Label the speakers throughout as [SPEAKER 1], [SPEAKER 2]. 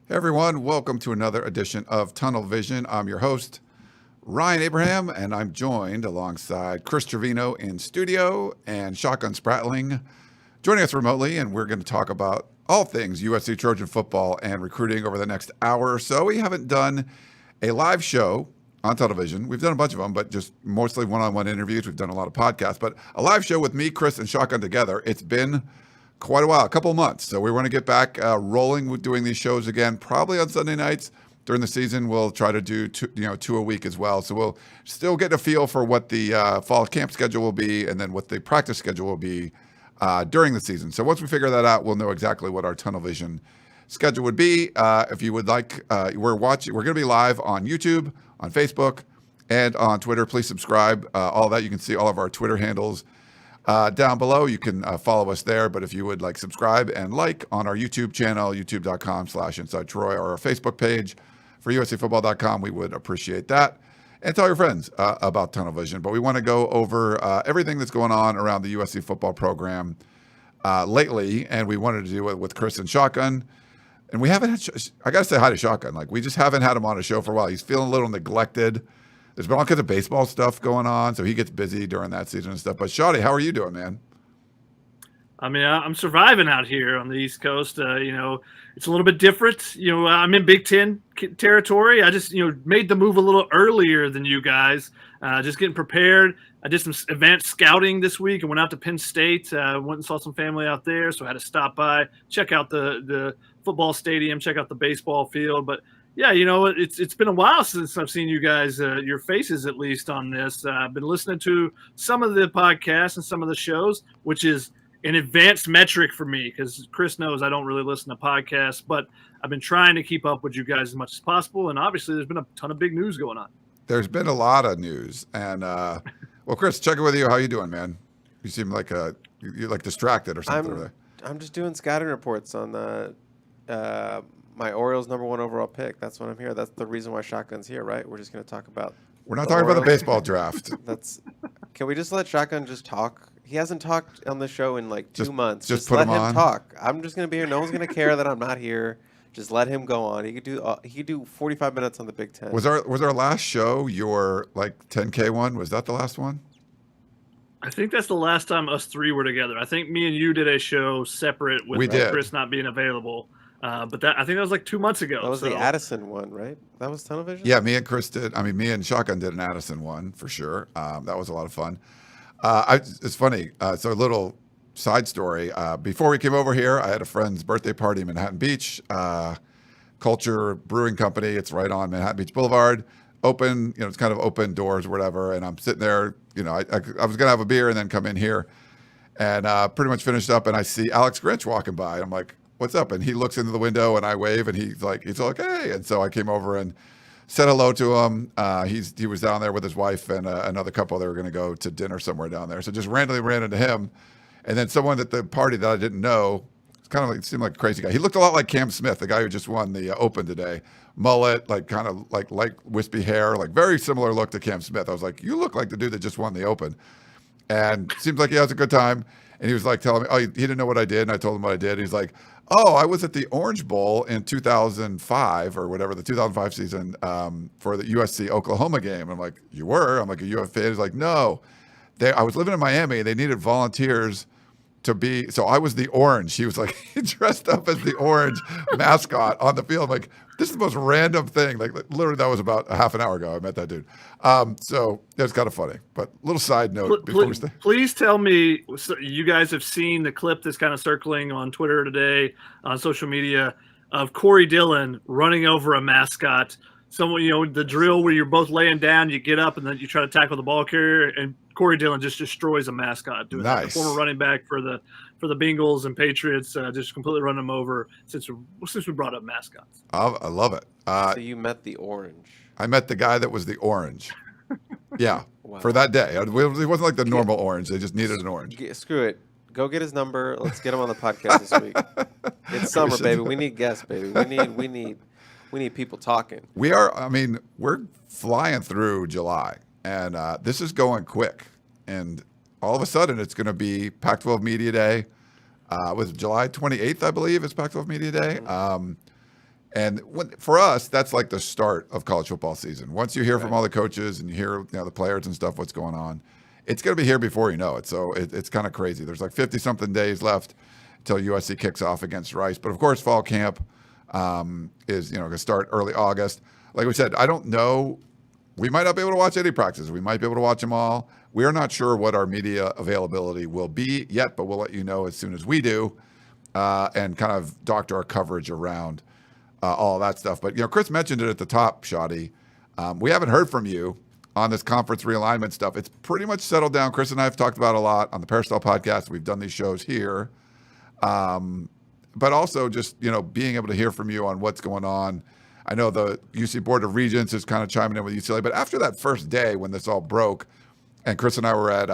[SPEAKER 1] Hey everyone, welcome to another edition of Tunnel Vision. I'm your host, Ryan Abraham, and I'm joined alongside Chris Trevino in studio and Shotgun Spratling joining us remotely, and we're going to talk about all things USC Trojan football and recruiting over the next hour or so. We haven't done a live show on television. We've done a bunch of them, but just mostly one-on-one interviews. We've done a lot of podcasts, but a live show with me, Chris, and Shotgun together, it's been quite a while, a couple of months. So we want to get back rolling with doing these shows again, probably on Sunday nights during the season. We'll try to do two a week as well. So we'll still get a feel for what the fall camp schedule will be and then what the practice schedule will be during the season. So once we figure that out, we'll know exactly what our Tunnel Vision schedule would be. If you would like, we're going to be live on YouTube, on Facebook, and on Twitter. Please subscribe. All that, you can see all of our Twitter handles down below. You can follow us there, but if you would like subscribe and like on our YouTube channel, youtube.com/InsideTroy, or our Facebook page for USCFootball.com, we would appreciate that. And tell your friends about Tunnel Vision. But we want to go over everything that's going on around the USC football program lately, and we wanted to do it with Chris and Shotgun. And we haven't had, I got to say hi to Shotgun. Like, we just haven't had him on a show for a while. He's feeling a little neglected. There's been all kinds of baseball stuff going on, so he gets busy during that season and stuff. But Shotty, how are you doing, man?
[SPEAKER 2] I mean, I'm surviving out here on the East Coast. It's a little bit different. I'm in Big Ten territory. I just, made the move a little earlier than you guys. Just getting prepared. I did some advanced scouting this week and went out to Penn State. Went and saw some family out there, so I had to stop by, check out the football stadium, check out the baseball field. But yeah, it's been a while since I've seen you guys, your faces at least on this. I've been listening to some of the podcasts and some of the shows, which is an advanced metric for me because Chris knows I don't really listen to podcasts, but I've been trying to keep up with you guys as much as possible. And obviously there's been a ton of big news going on.
[SPEAKER 1] There's been a lot of news. And, well, Chris, check in with you. How you doing, man? You seem like you're like distracted or something.
[SPEAKER 3] I'm just doing scouting reports on my Orioles #1 overall pick. That's what I'm here. That's the reason why Shotgun's here, right? We're just going to talk about.
[SPEAKER 1] We're not talking about the baseball draft.
[SPEAKER 3] Can we just let Shotgun just talk? He hasn't talked on the show in like 2 months.
[SPEAKER 1] Just
[SPEAKER 3] let him talk. I'm just going to be here. No one's going to care that I'm not here. Just let him go on. He could do 45 minutes on the Big Ten.
[SPEAKER 1] Was our last show your like 10K one? Was that the last one?
[SPEAKER 2] I think that's the last time us three were together. I think me and you did a show separate with Chris not being available. But I think that was like 2 months ago.
[SPEAKER 3] That was the Addison one, right? That was Tunnel Vision?
[SPEAKER 1] Yeah, me and Chris did. I mean, me and Shotgun did an Addison one for sure. That was a lot of fun. It's funny. So a little side story. Before we came over here, I had a friend's birthday party in Manhattan Beach. Culture Brewing Company. It's right on Manhattan Beach Boulevard. Open, it's kind of open doors or whatever. And I'm sitting there, I was going to have a beer and then come in here and pretty much finished up. And I see Alex Grinch walking by. I'm like, what's up? And he looks into the window and I wave and he's like, hey. And so I came over and said hello to him. He was down there with his wife and another couple. They were going to go to dinner somewhere down there. So just randomly ran into him. And then someone at the party that I didn't know, seemed like a crazy guy. He looked a lot like Cam Smith, the guy who just won the Open today. Mullet, like kind of like wispy hair, like very similar look to Cam Smith. I was like, you look like the dude that just won the Open. And seems like he has a good time. And he was like telling me, he didn't know what I did. And I told him what I did. He's like, I was at the Orange Bowl in 2005 or whatever, the 2005 season for the USC Oklahoma game. I'm like, you were? I'm like, are you a fan? He's like, no. I was living in Miami. They needed volunteers to be, so I was the orange. He was like, he dressed up as the orange mascot on the field. I'm like, this is the most random thing. Like literally that was about a half an hour ago I met that dude. So it was kind of funny, but little side note.
[SPEAKER 2] Please tell me, so you guys have seen the clip that's kind of circling on Twitter today, on social media, of Corey Dillon running over a mascot, someone, the drill where you're both laying down, you get up and then you try to tackle the ball carrier, and Corey Dillon just destroys a mascot doing that. The former running back for the Bengals and Patriots, just completely run them over since we brought up mascots.
[SPEAKER 1] I love it.
[SPEAKER 3] So you met the orange.
[SPEAKER 1] I met the guy that was the orange. Yeah,
[SPEAKER 3] Wow.
[SPEAKER 1] for that day. It wasn't like the normal orange. They just needed an orange.
[SPEAKER 3] Screw it. Go get his number. Let's get him on the podcast this week. It's summer, baby. We need guests, baby. We need people talking.
[SPEAKER 1] We're flying through July, and this is going quick. And all of a sudden, it's going to be Pac-12 Media Day. With July 28th, I believe, is Pac-12 Media Day. And for us, that's like the start of college football season. Once you hear from all the coaches and you hear the players and stuff, what's going on, it's going to be here before you know it. So it's kind of crazy. There's like 50-something days left until USC kicks off against Rice. But, of course, fall camp is going to start early August. Like we said, I don't know. We might not be able to watch any practices. We might be able to watch them all. We are not sure what our media availability will be yet, but we'll let you know as soon as we do and kind of doctor our coverage around all that stuff. But, Chris mentioned it at the top, Shotty. We haven't heard from you on this conference realignment stuff. It's pretty much settled down. Chris and I have talked about it a lot on the Peristyle podcast. We've done these shows here. But also just, being able to hear from you on what's going on. I know the UC Board of Regents is kind of chiming in with UCLA. But after that first day when this all broke, and Chris and I were at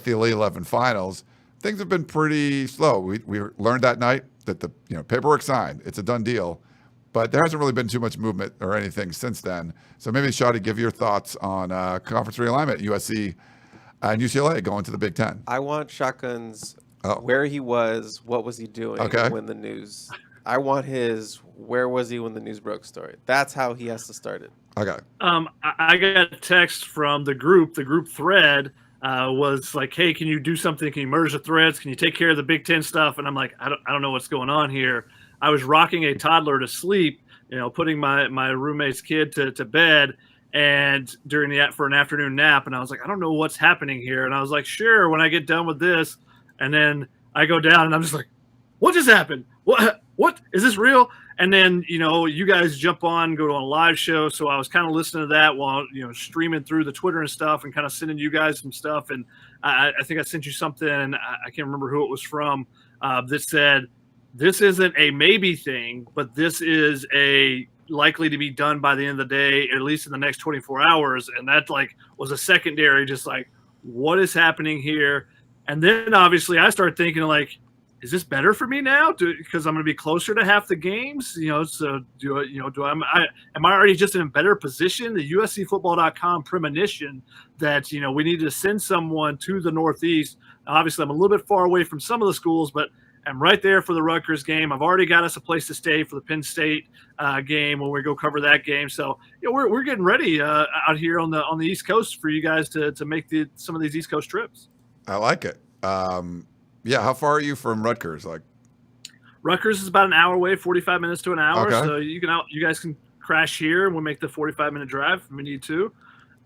[SPEAKER 1] the Elite 11 finals, things have been pretty slow. We learned that night that the paperwork signed. It's a done deal. But there hasn't really been too much movement or anything since then. So maybe, Shotty, give your thoughts on conference realignment, USC and UCLA going to the Big Ten.
[SPEAKER 3] I want Shotgun's where he was, what was he doing when the news. I want his where was he when the news broke story. That's how he has to start it.
[SPEAKER 1] Okay.
[SPEAKER 2] I got a text from the group. The group thread was like, "Hey, can you do something? Can you merge the threads? Can you take care of the Big Ten stuff?" And I'm like, I don't know what's going on here. I was rocking a toddler to sleep, putting my roommate's kid to bed, and for an afternoon nap. And I was like, I don't know what's happening here. And I was like, sure, when I get done with this. And then I go down and I'm just like, what just happened? What is this real? And then, you guys jump on, go to a live show. So I was kind of listening to that while, streaming through the Twitter and stuff and kind of sending you guys some stuff. And I think I sent you something, I can't remember who it was from, that said, this isn't a maybe thing, but this is a likely to be done by the end of the day, at least in the next 24 hours. And that was a secondary, just what is happening here? And then obviously I started thinking is this better for me now? Because I'm going to be closer to half the games, so am I already just in a better position? The USCfootball.com premonition that, we need to send someone to the Northeast. Obviously I'm a little bit far away from some of the schools, but I'm right there for the Rutgers game. I've already got us a place to stay for the Penn State game when we go cover that game. So we're getting ready out here on the East Coast for you guys to make some of these East Coast trips.
[SPEAKER 1] I like it. How far are you from Rutgers?
[SPEAKER 2] Rutgers is about an hour away, 45 minutes to an hour.
[SPEAKER 1] Okay.
[SPEAKER 2] So you guys can crash here and we'll make the 45-minute drive if we need to.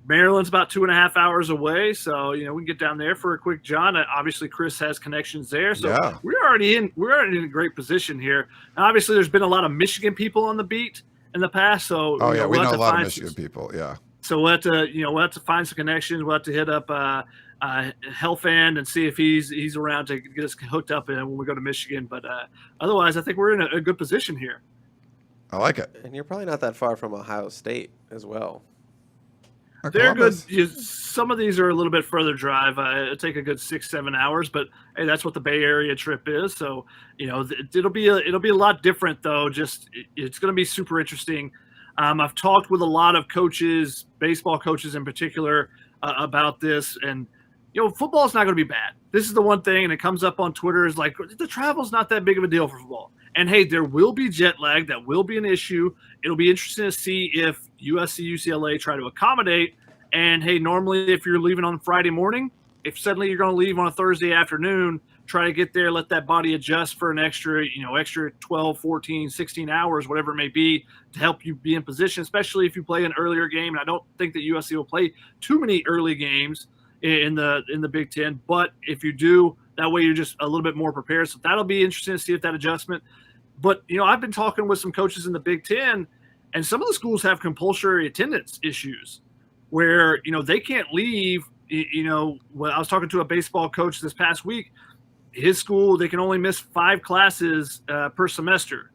[SPEAKER 2] Maryland's about 2.5 hours away, so we can get down there for a quick jaunt. Obviously, Chris has connections there, so we're already in a great position here. And obviously, there's been a lot of Michigan people on the beat in the past, so
[SPEAKER 1] we know a lot of Michigan people. Yeah.
[SPEAKER 2] So we'll have to find some connections. We'll have to hit up Helfand and see if he's around to get us hooked up when we go to Michigan. But otherwise, I think we're in a good position here.
[SPEAKER 1] I like it.
[SPEAKER 3] And you're probably not that far from Ohio State as well.
[SPEAKER 2] They're good. Some of these are a little bit further drive. It'll take a good 6-7 hours, but hey, that's what the Bay Area trip is. So, it'll be a lot different though. Just it's going to be super interesting. I've talked with a lot of coaches, baseball coaches in particular, about this, and football is not going to be bad. This is the one thing, and it comes up on Twitter is the travel's not that big of a deal for football. And hey, there will be jet lag. That will be an issue. It'll be interesting to see if USC, UCLA try to accommodate. And hey, normally if you're leaving on Friday morning, if suddenly you're going to leave on a Thursday afternoon, try to get there, let that body adjust for an extra 12, 14, 16 hours, whatever it may be, to help you be in position, especially if you play an earlier game. And I don't think that USC will play too many early games in the Big Ten. But if you do, that way you're just a little bit more prepared. So that'll be interesting to see if that adjustment. But, I've been talking with some coaches in the Big Ten, And some of the schools have compulsory attendance issues where, they can't leave. When I was talking to a baseball coach this past week, his school, they can only miss 5 classes per semester.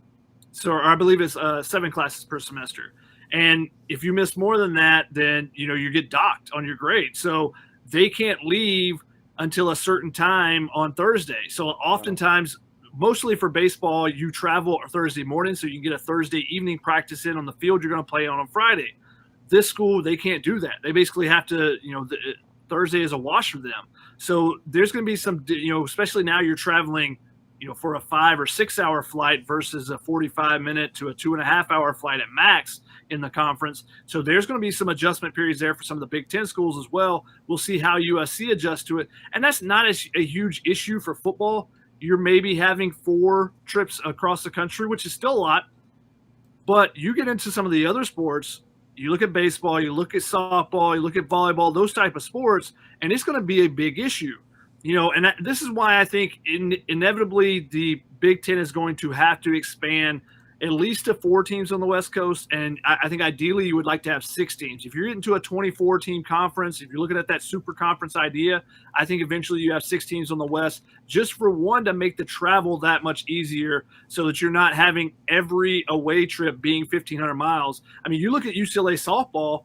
[SPEAKER 2] So I believe it's 7 classes per semester. And if you miss more than that, then, you get docked on your grade. So they can't leave until a certain time on Thursday. So oftentimes, mostly for baseball, you travel Thursday morning so you can get a Thursday evening practice in on the field you're going to play on Friday. This school, they can't do that. They basically have to, Thursday is a wash for them. So there's going to be some, especially now you're traveling, for a 5 or 6 hour flight versus a 45-minute to a 2.5-hour flight at max in the conference. So there's going to be some adjustment periods there for some of the Big Ten schools as well. We'll see how USC adjusts to it. And that's not a huge issue for football. You're maybe having 4 trips across the country, which is still a lot. But you get into some of the other sports, you look at baseball, you look at softball, you look at volleyball, those type of sports, and it's going to be a big issue. And this is why I think inevitably the Big Ten is going to have to expand at least to 4 teams on the West Coast. And I think ideally you would like to have 6 teams. If you're getting to a 24-team conference, if you're looking at that super conference idea, I think eventually you have 6 teams on the West, just for one, to make the travel that much easier so that you're not having every away trip being 1,500 miles. I mean, you look at UCLA softball,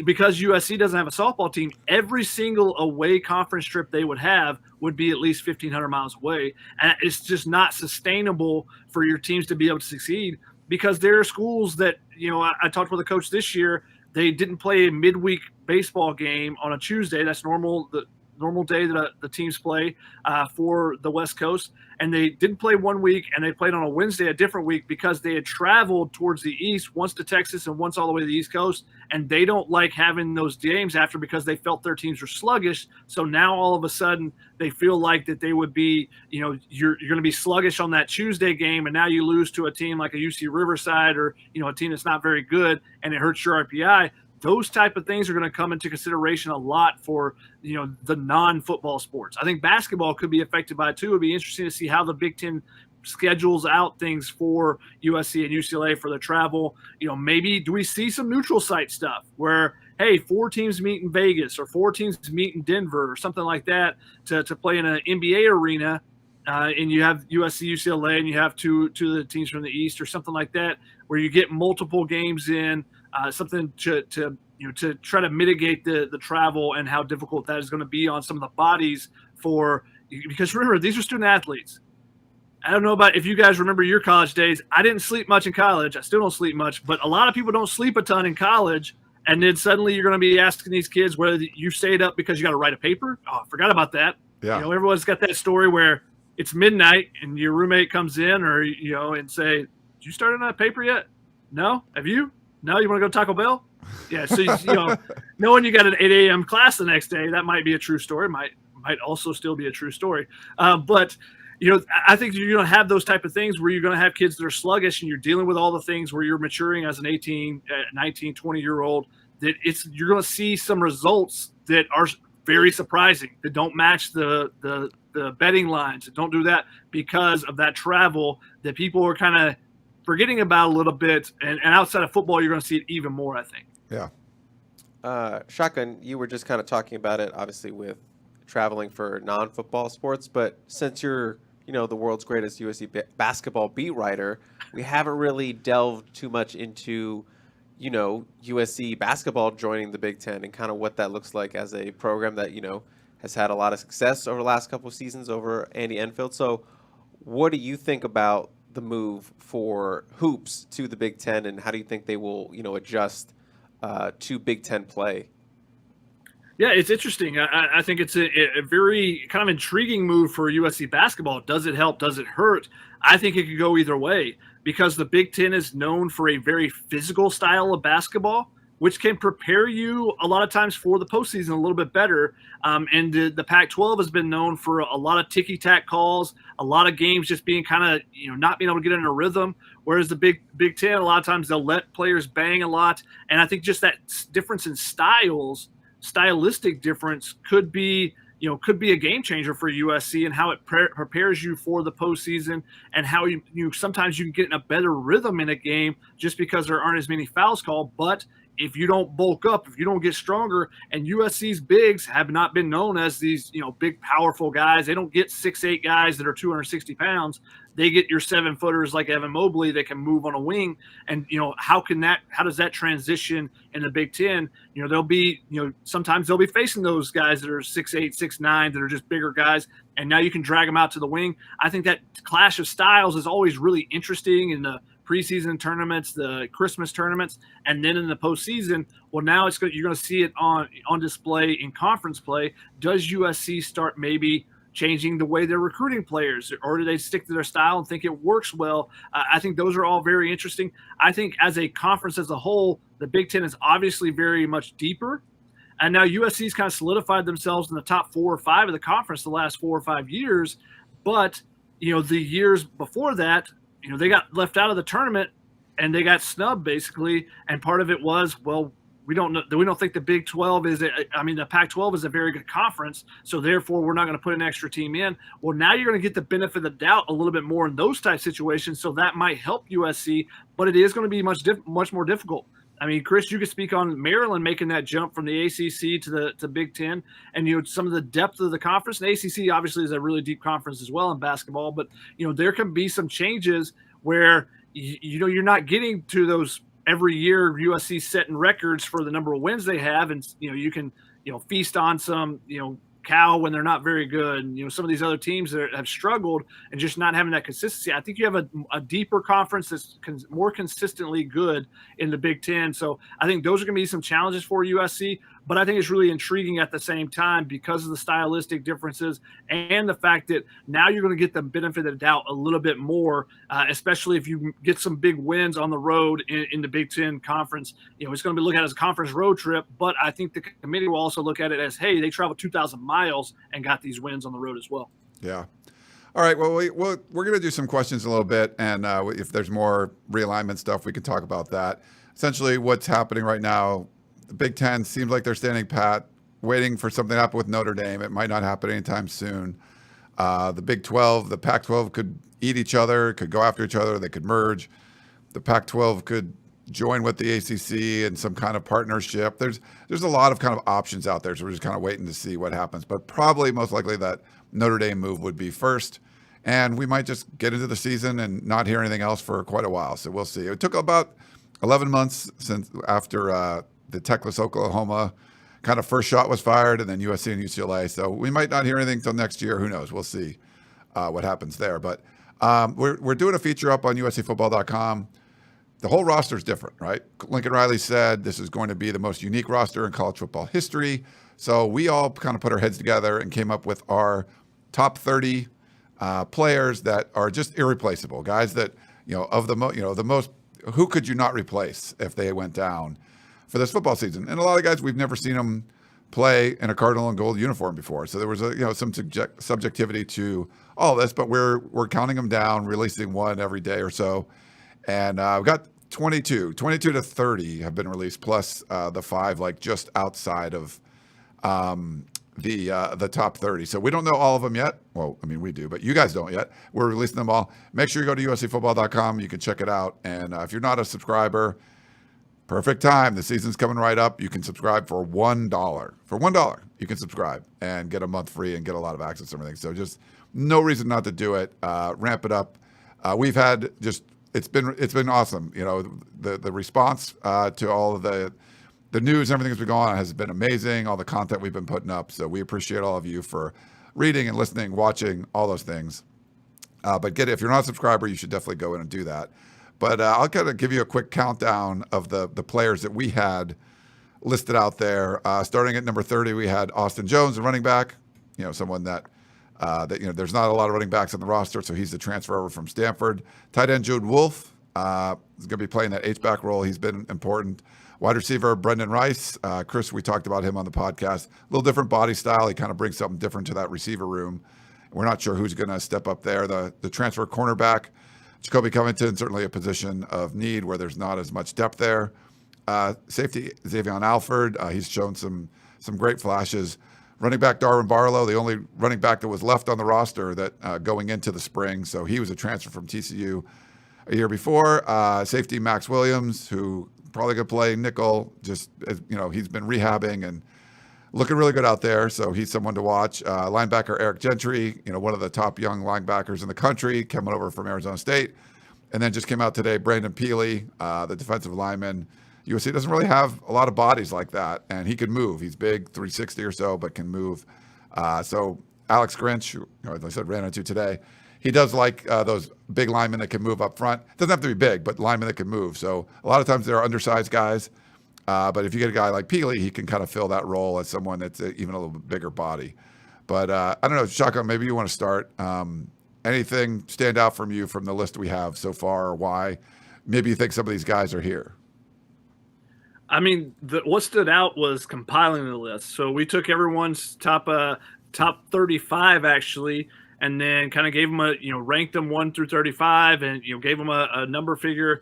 [SPEAKER 2] because USC doesn't have a softball team, every single away conference trip they would have would be at least 1,500 miles away. And it's just not sustainable for your teams to be able to succeed, because there are schools that, I talked with a coach this year, they didn't play a midweek baseball game on a Tuesday. That's the normal day that the teams play for the West Coast. And they didn't play one week, and they played on a Wednesday, a different week, because they had traveled towards the east, once to Texas and once all the way to the East Coast. And they don't like having those games after, because they felt their teams were sluggish. So now all of a sudden they feel like that they would be, you're going to be sluggish on that Tuesday game. And now you lose to a team like a UC Riverside, or, a team that's not very good, and it hurts your RPI. Those type of things are going to come into consideration a lot for, the non-football sports. I think basketball could be affected by it too. It'd be interesting to see how the Big Ten schedules out things for USC and UCLA for the travel. Maybe do we see some neutral site stuff where, hey, 4 teams meet in Vegas, or 4 teams meet in Denver, or something like that to play in an NBA arena, and you have USC, UCLA, and you have two of the teams from the East, or something like that, where you get multiple games in. Something to try to mitigate the travel and how difficult that is going to be on some of the bodies because remember, these are student athletes. I don't know about if you guys remember your college days. I didn't sleep much in college. I still don't sleep much, but a lot of people don't sleep a ton in college. And then suddenly you're going to be asking these kids whether you stayed up because you got to write a paper. Oh, I forgot about that.
[SPEAKER 1] Yeah.
[SPEAKER 2] Everyone's got that story where it's midnight and your roommate comes in, or, and say, did you start on that paper yet? No. Have you? No, you want to go to Taco Bell? Yeah, so knowing you got an 8 a.m. class the next day, that might be a true story. Might also still be a true story. But I think you're going to have those type of things where you're going to have kids that are sluggish, and you're dealing with all the things where you're maturing as an 18, 19, 20-year-old. That you're going to see some results that are very surprising, that don't match the betting lines, that don't do that because of that travel that people are kind of forgetting about a little bit, and outside of football, you're going to see it even more, I think.
[SPEAKER 1] Yeah.
[SPEAKER 3] Shotgun, you were just kind of talking about it, obviously, with traveling for non-football sports, but since you're, the world's greatest USC basketball beat writer, we haven't really delved too much into, USC basketball joining the Big Ten and kind of what that looks like as a program that, has had a lot of success over the last couple of seasons over Andy Enfield. So what do you think about the move for hoops to the Big Ten, and how do you think they will, adjust to Big Ten play?
[SPEAKER 2] Yeah, it's interesting. I think it's a very kind of intriguing move for USC basketball. Does it help? Does it hurt? I think it could go either way, because the Big Ten is known for a very physical style of basketball, which can prepare you a lot of times for the postseason a little bit better. And the Pac-12 has been known for a lot of ticky-tack calls, a lot of games just being kind of, not being able to get in a rhythm. Whereas the Big Ten, a lot of times they'll let players bang a lot. And I think just that difference in stylistic difference could be, could be a game changer for USC and how it prepares you for the postseason, and how you sometimes you can get in a better rhythm in a game just because there aren't as many fouls called. But if you don't bulk up, if you don't get stronger, and USC's bigs have not been known as these, big, powerful guys. They don't get 6'8" guys that are 260 pounds. They get your 7-footers like Evan Mobley that can move on a wing. And, how does that transition in the Big Ten? They'll be, sometimes they'll be facing those guys that are 6'8", 6'9", that are just bigger guys. And now you can drag them out to the wing. I think that clash of styles is always really interesting in the preseason tournaments, the Christmas tournaments, and then in the postseason. Well, now you're going to see it on display in conference play. Does USC start maybe changing the way they're recruiting players, or do they stick to their style and think it works well? I think those are all very interesting. I think as a conference as a whole, the Big Ten is obviously very much deeper. And now USC's kind of solidified themselves in the top 4 or 5 of the conference the last 4 or 5 years. But, the years before that, they got left out of the tournament and they got snubbed basically. And part of it was, well, we don't think the Big 12 the Pac-12 is a very good conference. So therefore we're not going to put an extra team in. Well, now you're going to get the benefit of the doubt a little bit more in those type situations. So that might help USC, but it is going to be much more difficult. I mean, Chris, you could speak on Maryland making that jump from the ACC to the Big Ten, and some of the depth of the conference. And ACC obviously is a really deep conference as well in basketball, but there can be some changes where you're not getting to those every year. USC setting records for the number of wins they have, and you can feast on some Cal when they're not very good, and some of these other teams that have struggled and just not having that consistency. I think you have a deeper conference that's more consistently good in the Big Ten. So I think those are going to be some challenges for USC, but I think it's really intriguing at the same time because of the stylistic differences and the fact that now you're going to get the benefit of the doubt a little bit more, especially if you get some big wins on the road in the Big Ten conference. It's going to be looked at as a conference road trip, but I think the committee will also look at it as, hey, they traveled 2,000 miles and got these wins on the road as well.
[SPEAKER 1] Yeah. All right. Well, we're going to do some questions in a little bit, and if there's more realignment stuff, we can talk about that. Essentially, what's happening right now, the Big Ten seems like they're standing pat, waiting for something to happen with Notre Dame. It might not happen anytime soon. The Big 12, the Pac-12 could eat each other, could go after each other. They could merge. The Pac-12 could join with the ACC in some kind of partnership. There's a lot of kind of options out there, so we're just kind of waiting to see what happens. But probably most likely that Notre Dame move would be first, and we might just get into the season and not hear anything else for quite a while. So we'll see. It took about 11 months after the Techless Oklahoma kind of first shot was fired, and then USC and UCLA. So we might not hear anything till next year. Who knows? We'll see what happens there. But we're doing a feature up on USCfootball.com. The whole roster is different, right? Lincoln Riley said this is going to be the most unique roster in college football history. So we all kind of put our heads together and came up with our top 30 players that are just irreplaceable, guys that the most. Who could you not replace if they went down for this football season? And a lot of guys we've never seen them play in a cardinal and gold uniform before. So there was some subjectivity to all this, but we're counting them down, releasing one every day or so. And we've got 22 to 30 have been released, plus the 5 like just outside of the top 30. So we don't know all of them yet. Well, I mean, we do, but you guys don't yet. We're releasing them all. Make sure you go to USCfootball.com. You can check it out. And if you're not a subscriber, perfect time. The season's coming right up. You can subscribe for $1. For $1, you can subscribe and get a month free and get a lot of access and everything. So just no reason not to do it. Ramp it up. We've had it's been awesome. The response to all of the news and everything that's been going on has been amazing. All the content we've been putting up. So we appreciate all of you for reading and listening, watching, all those things. But if you're not a subscriber, you should definitely go in and do that. But I'll kind of give you a quick countdown of the players that we had listed out there. Starting at number 30, we had Austin Jones, the running back. Someone that there's not a lot of running backs on the roster, so he's the transfer over from Stanford. Tight end Jude Wolfe is going to be playing that H-back role. He's been important. Wide receiver Brendan Rice. Chris, we talked about him on the podcast. A little different body style. He kind of brings something different to that receiver room. We're not sure who's going to step up there. The transfer cornerback, Jacoby Covington, certainly a position of need where there's not as much depth there. Safety Xavier Alford. He's shown some great flashes. Running back Darwin Barlow, the only running back that was left on the roster that going into the spring. So he was a transfer from TCU a year before. Safety Max Williams, who probably could play nickel. Just he's been rehabbing and looking really good out there. So he's someone to watch. Linebacker Eric Gentry, one of the top young linebackers in the country, coming over from Arizona State. And then just came out today, Brandon Peely, the defensive lineman. USC doesn't really have a lot of bodies like that, and he can move. He's big, 360 or so, but can move. So Alex Grinch, who, as I said, ran into today, he does like those big linemen that can move up front. Doesn't have to be big, but linemen that can move. So a lot of times they're undersized guys, but if you get a guy like Peely, he can kind of fill that role as someone that's even a little bit bigger body. But I don't know, Shaka, maybe you want to start. Anything stand out from you from the list we have so far, or why maybe you think some of these guys are here?
[SPEAKER 2] I mean, what stood out was compiling the list. So we took everyone's top 35 actually, and then kind of gave them ranked them 1 through 35, and gave them a number figure,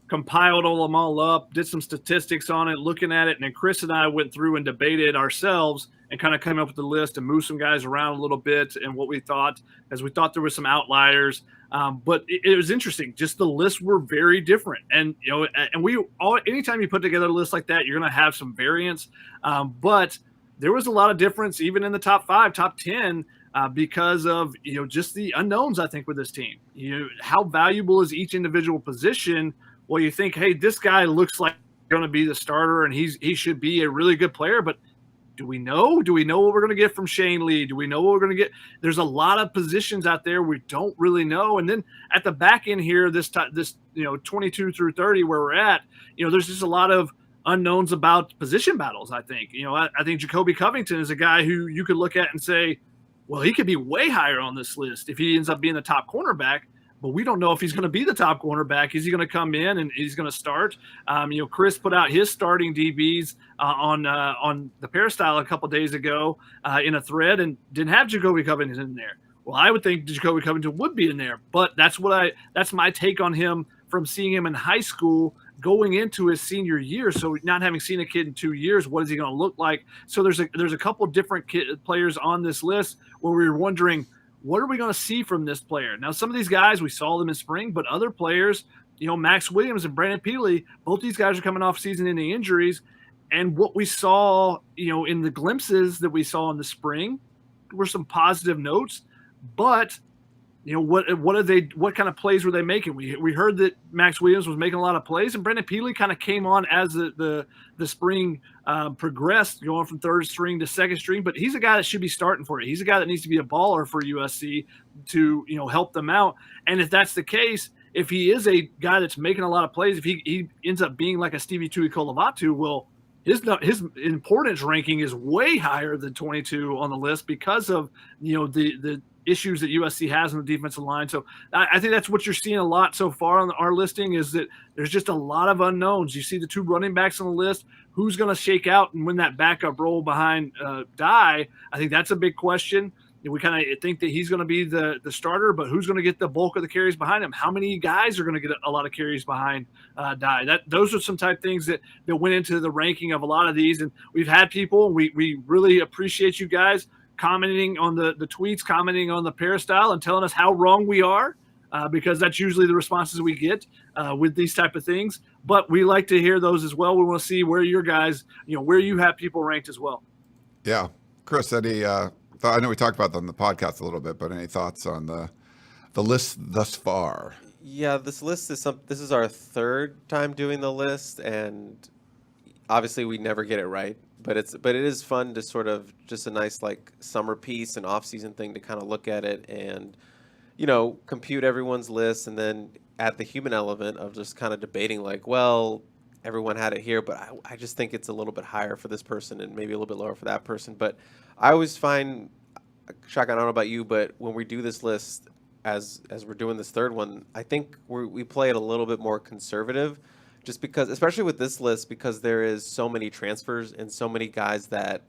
[SPEAKER 2] compiled them all up, did some statistics on it, looking at it, and then Chris and I went through and debated ourselves and kind of came up with the list and moved some guys around a little bit and what we thought, as we thought there were some outliers. But it was interesting. Just the lists were very different. And, anytime you put together a list like that, you're going to have some variance. But there was a lot of difference even in the top 5, top 10, because of, just the unknowns, I think, with this team. How valuable is each individual position? Well, you think, hey, this guy looks like going to be the starter and he should be a really good player, but do we know? Do we know what we're going to get from Shane Lee? Do we know what we're going to get? There's a lot of positions out there we don't really know. And then at the back end here, this 22 through 30 where we're at, there's just a lot of unknowns about position battles, I think. I think Jacoby Covington is a guy who you could look at and say, well, he could be way higher on this list if he ends up being the top cornerback. But we don't know if he's going to be the top cornerback. Is he going to come in and he's going to start? Chris put out his starting DBs on the Peristyle a couple of days ago in a thread and didn't have Jacoby Covington in there. Well, I would think Jacoby Covington would be in there, but that's my take on him from seeing him in high school going into his senior year. So not having seen a kid in 2 years, what is he going to look like? So there's a couple different players on this list where we were wondering, what are we going to see from this player? Now, some of these guys, we saw them in spring, but other players, Max Williams and Brandon Peely, both these guys are coming off season-ending injuries. And what we saw, in the glimpses that we saw in the spring were some positive notes. But, what kind of plays were they making? We heard that Max Williams was making a lot of plays, and Brandon Peely kind of came on as the spring progressed, going from third string to second string. But he's a guy that should be starting for you. He's a guy that needs to be a baller for USC to help them out. And if that's the case, if he is a guy that's making a lot of plays, if he ends up being like a Stevie Tuikolovatu, well, his importance ranking is way higher than 22 on the list because of the issues that USC has on the defensive line. So I think that's what you're seeing a lot so far on our listing, is that there's just a lot of unknowns. You see the 2 running backs on the list. Who's going to shake out and win that backup role behind Dye? I think that's a big question. We kind of think that he's going to be the starter, but who's going to get the bulk of the carries behind him? How many guys are going to get a lot of carries behind Dye? Those are some type things that went into the ranking of a lot of these. And we've had people, we really appreciate you guys commenting on the tweets, commenting on the Peristyle and telling us how wrong we are, because that's usually the responses we get with these type of things. But we like to hear those as well. We want to see where your guys, where you have people ranked as well.
[SPEAKER 1] Yeah. Chris, I know we talked about that on the podcast a little bit, but any thoughts on the list thus far?
[SPEAKER 3] Yeah, this list is this is our 3rd time doing the list, and obviously we never get it right. But it is fun to sort of just a nice like summer piece, an off-season thing to kind of look at it and compute everyone's list, and then add the human element of just kind of debating like, well, everyone had it here, but I just think it's a little bit higher for this person and maybe a little bit lower for that person. But I always find, Shaka, I don't know about you, but when we do this list as we're doing this 3rd one, I think we play it a little bit more conservative. Just because, especially with this list, because there is so many transfers and so many guys that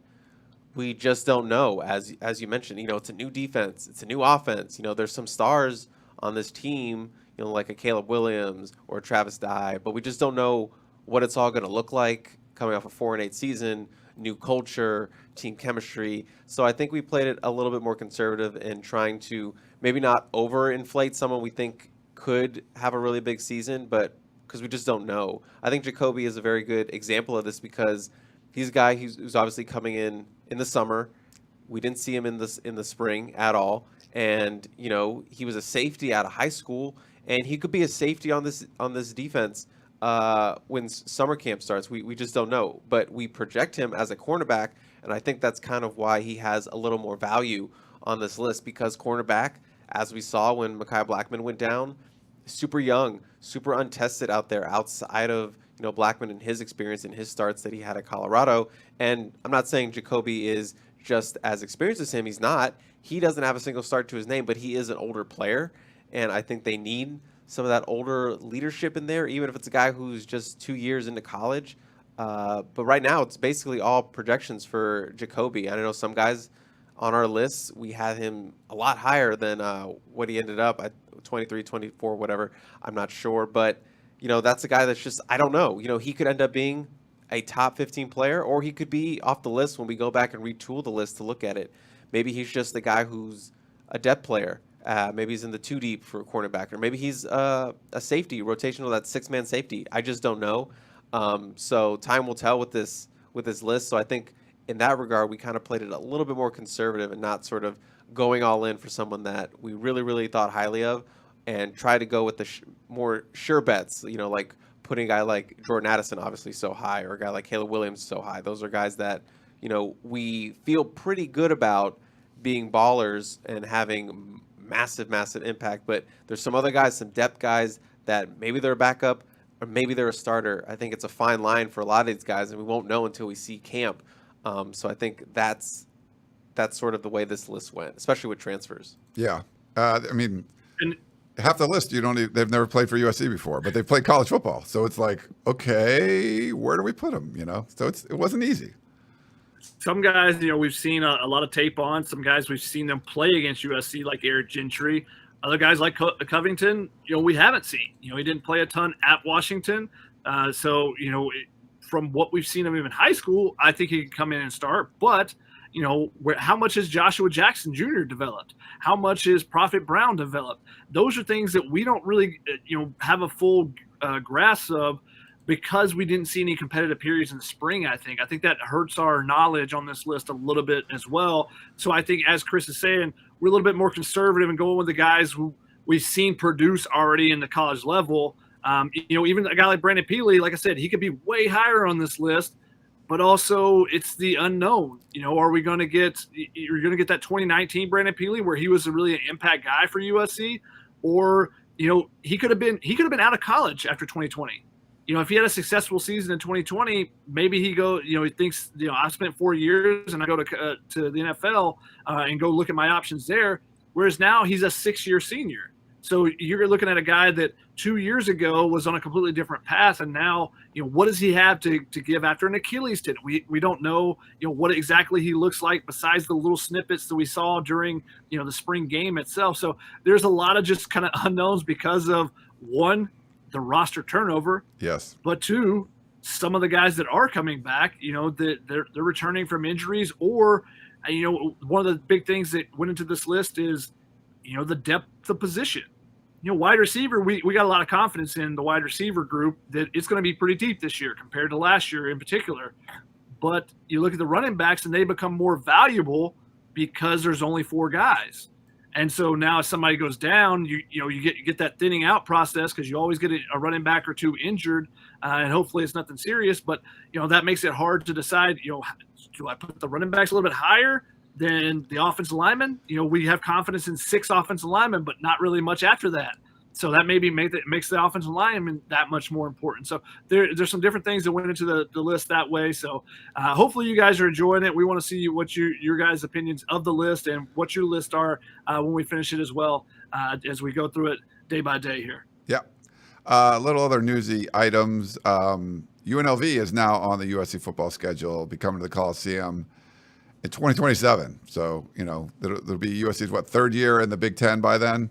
[SPEAKER 3] we just don't know. As you mentioned, it's a new defense, it's a new offense. There's some stars on this team, like a Caleb Williams or a Travis Dye, but we just don't know what it's all going to look like coming off a 4-8 season. new culture, team chemistry. So I think we played it a little bit more conservative in trying to maybe not overinflate someone we think could have a really big season, but because we just don't know. I think Jacoby is a very good example of this because he's a guy who's obviously coming in the summer. We didn't see him in the spring at all, and he was a safety out of high school, and he could be a safety on this defense when summer camp starts. We just don't know, but we project him as a cornerback, and I think that's kind of why he has a little more value on this list because cornerback, as we saw when Mekhi Blackman went down, super young, super untested out there outside of Blackman and his experience and his starts that he had at Colorado. And I'm not saying Jacoby is just as experienced as him. He's not. He doesn't have a single start to his name, but he is an older player, and I think they need some of that older leadership in there, even if it's a guy who's just 2 years into college. But right now, it's basically all projections for Jacoby. I know some guys on our lists, we had him a lot higher than what he ended up at 23, 24, whatever. I'm not sure. But, that's a guy that's just, I don't know. He could end up being a top 15 player, or he could be off the list when we go back and retool the list to look at it. Maybe he's just a guy who's a depth player. Maybe he's in the 2 deep for a cornerback, or maybe he's a safety, rotational, that 6-man safety. I just don't know. So time will tell with this list. So I think in that regard, we kind of played it a little bit more conservative and not sort of going all in for someone that we really, really thought highly of, and try to go with the more sure bets, like putting a guy like Jordan Addison obviously so high, or a guy like Caleb Williams so high. Those are guys that, we feel pretty good about being ballers and having massive, massive impact. But there's some other guys, some depth guys that maybe they're a backup or maybe they're a starter. I think it's a fine line for a lot of these guys, and we won't know until we see camp. So I think that's sort of the way this list went, especially with transfers.
[SPEAKER 1] Yeah. And half the list, they've never played for USC before, but they've played college football. So it's like, okay, where do we put them? So it wasn't easy.
[SPEAKER 2] Some guys, we've seen a lot of tape on. Some guys we've seen them play against USC, like Eric Gentry. Other guys like Covington, we haven't seen. He didn't play a ton at Washington. From what we've seen of him in high school, I think he can come in and start. But, how much has Joshua Jackson Jr. developed? How much is Prophet Brown developed? Those are things that we don't really, have a full grasp of because we didn't see any competitive periods in the spring, I think. I think that hurts our knowledge on this list a little bit as well. So I think, as Chris is saying, we're a little bit more conservative and going with the guys who we've seen produce already in the college level. Even a guy like Brandon Peely, like I said, he could be way higher on this list, but also it's the unknown. Are we going to get – you're going to get that 2019 Brandon Peely where he was really an impact guy for USC, or, he could have been out of college after 2020. If he had a successful season in 2020, maybe he thinks, I've spent 4 years and I go to the NFL and go look at my options there. Whereas now he's a 6-year senior. So you're looking at a guy that 2 years ago was on a completely different path. And now, what does he have to give after an Achilles tendon? We don't know, what exactly he looks like besides the little snippets that we saw during, the spring game itself. So there's a lot of just kind of unknowns because of, one, the roster turnover.
[SPEAKER 1] Yes.
[SPEAKER 2] But two, some of the guys that are coming back, that they're returning from injuries, or, one of the big things that went into this list is, the depth of position. Wide receiver, we got a lot of confidence in the wide receiver group that it's going to be pretty deep this year compared to last year in particular. But you look at the running backs and they become more valuable because there's only 4 guys. And so now if somebody goes down, you get that thinning out process because you always get a running back or 2 injured, and hopefully it's nothing serious. But, that makes it hard to decide, do I put the running backs a little bit higher than the offensive linemen? We have confidence in 6 offensive linemen, but not really much after that. So that maybe makes the offensive lineman that much more important. So there's some different things that went into the list that way. So hopefully you guys are enjoying it. We want to see what your guys' opinions of the list and what your lists are when we finish it as well, as we go through it day by day here.
[SPEAKER 1] Yeah. Little other newsy items. UNLV is now on the USC football schedule, becoming the Coliseum in 2027. So, there'll be USC's, 3rd year in the Big Ten by then.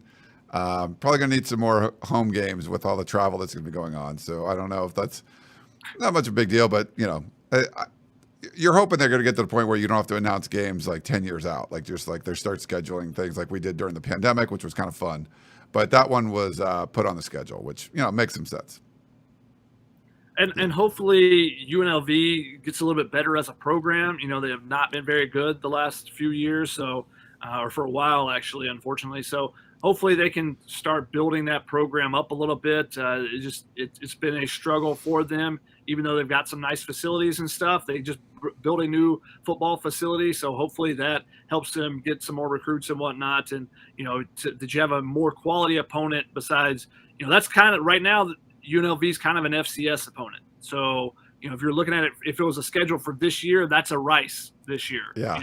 [SPEAKER 1] Probably going to need some more home games with all the travel that's going to be going on. So I don't know if that's not much of a big deal, but, you're hoping they're going to get to the point where you don't have to announce games like 10 years out, like just like they start scheduling things like we did during the pandemic, which was kind of fun. But that one was put on the schedule, which, makes some sense.
[SPEAKER 2] And hopefully UNLV gets a little bit better as a program. They have not been very good the last few years, so or for a while, actually, unfortunately. So hopefully they can start building that program up a little bit. It's been a struggle for them, even though they've got some nice facilities and stuff. They just built a new football facility, so hopefully that helps them get some more recruits and whatnot. And did you have a more quality opponent besides? That's kind of right now. UNLV is kind of an FCS opponent. So if you're looking at it, if it was a schedule for this year, that's a Rice this year.
[SPEAKER 1] Yeah.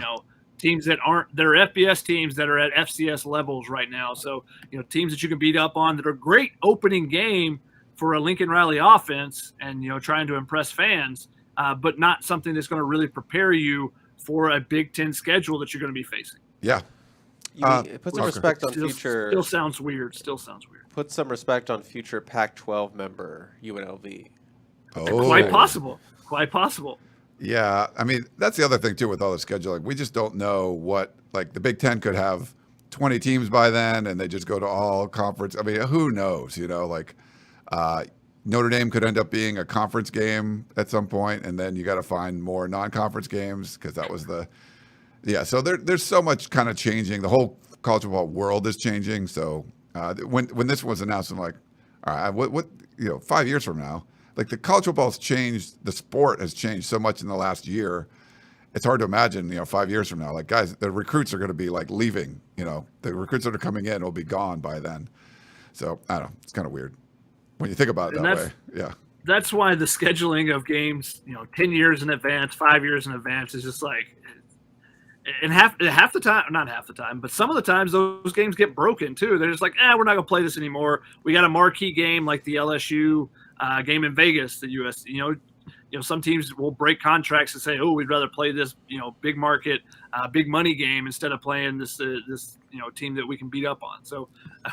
[SPEAKER 2] Teams that are FBS teams that are at FCS levels right now. So, teams that you can beat up on that are great opening game for a Lincoln Riley offense and, trying to impress fans, but not something that's going to really prepare you for a Big Ten schedule that you're going to be facing.
[SPEAKER 1] Yeah.
[SPEAKER 3] Put some respect on future.
[SPEAKER 2] Still sounds weird.
[SPEAKER 3] Put some respect on future Pac-12 member UNLV.
[SPEAKER 1] Oh.
[SPEAKER 2] Quite possible.
[SPEAKER 1] Yeah, I mean, that's the other thing, too, with all the scheduling. We just don't know what, like, the Big Ten could have 20 teams by then, and they just go to all conference. I mean, who knows, Notre Dame could end up being a conference game at some point, and then you got to find more non-conference games because that was so there's so much kind of changing. The whole college football world is changing. So when this was announced, I'm like, all right, what 5 years from now, like the college football has changed, the sport has changed so much in the last year. It's hard to imagine, 5 years from now, like guys, the recruits are going to be like leaving, the recruits that are coming in will be gone by then. So I don't know. It's kind of weird when you think about it that way. Yeah.
[SPEAKER 2] That's why the scheduling of games, 10 years in advance, 5 years in advance is just like, and half the time, not half the time, but some of the times those games get broken too. They're just like, we're not going to play this anymore. We got a marquee game like the LSU game in Vegas, the USC, some teams will break contracts and say, we'd rather play this, big market, big money game instead of playing this team that we can beat up on. So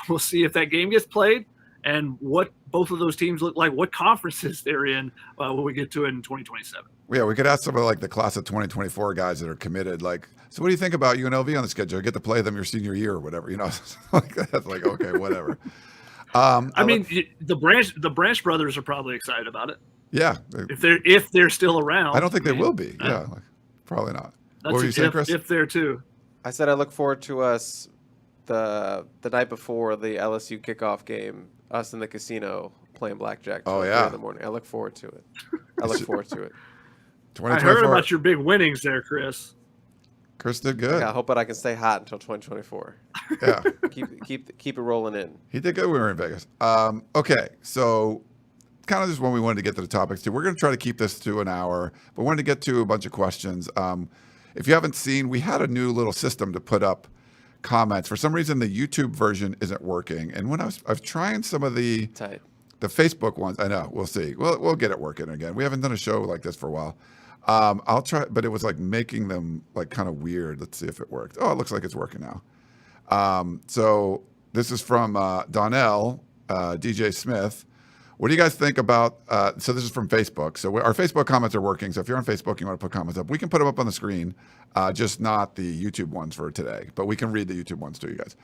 [SPEAKER 2] we'll see if that game gets played and what both of those teams look like, what conferences they're in when we get to it in 2027.
[SPEAKER 1] Yeah, we could ask some of like the class of 2024 guys that are committed, like, so what do you think about UNLV on the schedule? You get to play them your senior year or whatever, like that's like, okay, whatever.
[SPEAKER 2] The Branch brothers are probably excited about it.
[SPEAKER 1] Yeah,
[SPEAKER 2] if they're still around.
[SPEAKER 1] I don't think they will be. Yeah, probably not.
[SPEAKER 2] That's
[SPEAKER 1] what were you saying, Chris?
[SPEAKER 2] If they're too.
[SPEAKER 3] I said I look forward to us the night before the LSU kickoff game, us in the casino playing blackjack.
[SPEAKER 1] Oh yeah,
[SPEAKER 3] in the morning. I look forward to it. I
[SPEAKER 2] heard about your big winnings there, Chris.
[SPEAKER 1] Chris did good.
[SPEAKER 3] Yeah, I hope that I can stay hot until 2024.
[SPEAKER 1] Yeah,
[SPEAKER 3] keep it rolling in.
[SPEAKER 1] He did good when we were in Vegas. Okay, so kind of just when we wanted to get to the topics too. We're going to try to keep this to an hour, but wanted to get to a bunch of questions. If you haven't seen, we had a new little system to put up comments. For some reason, the YouTube version isn't working, and when I was trying some of the Facebook ones, I know we'll see. We'll get it working again. We haven't done a show like this for a while. I'll try, but it was like making them like kind of weird. Let's see if it worked. Oh, it looks like it's working now. So this is from Donnell, DJ Smith. What do you guys think about, so this is from Facebook. So our Facebook comments are working. So if you're on Facebook, you want to put comments up, we can put them up on the screen, just not the YouTube ones for today, but we can read the YouTube ones too, you guys.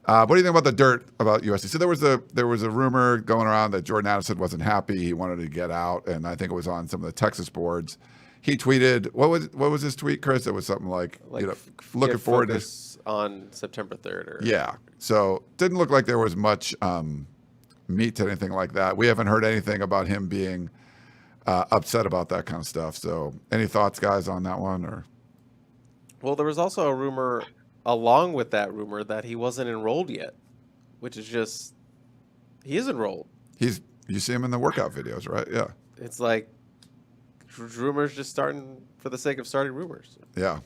[SPEAKER 1] What do you think about the dirt about USC? So there was a rumor going around that Jordan Addison wasn't happy. He wanted to get out, and I think it was on some of the Texas boards. He tweeted, what was his tweet, Chris? It was something like looking forward to
[SPEAKER 3] on September 3rd.
[SPEAKER 1] Yeah. So didn't look like there was much meat to anything like that. We haven't heard anything about him being upset about that kind of stuff. So any thoughts, guys, on that one? Or
[SPEAKER 3] well, there was also a rumor along with that rumor that he wasn't enrolled yet, which is just he is enrolled.
[SPEAKER 1] You see him in the workout videos, right? Yeah.
[SPEAKER 3] It's like rumors just starting for the sake of starting rumors.
[SPEAKER 1] Yeah.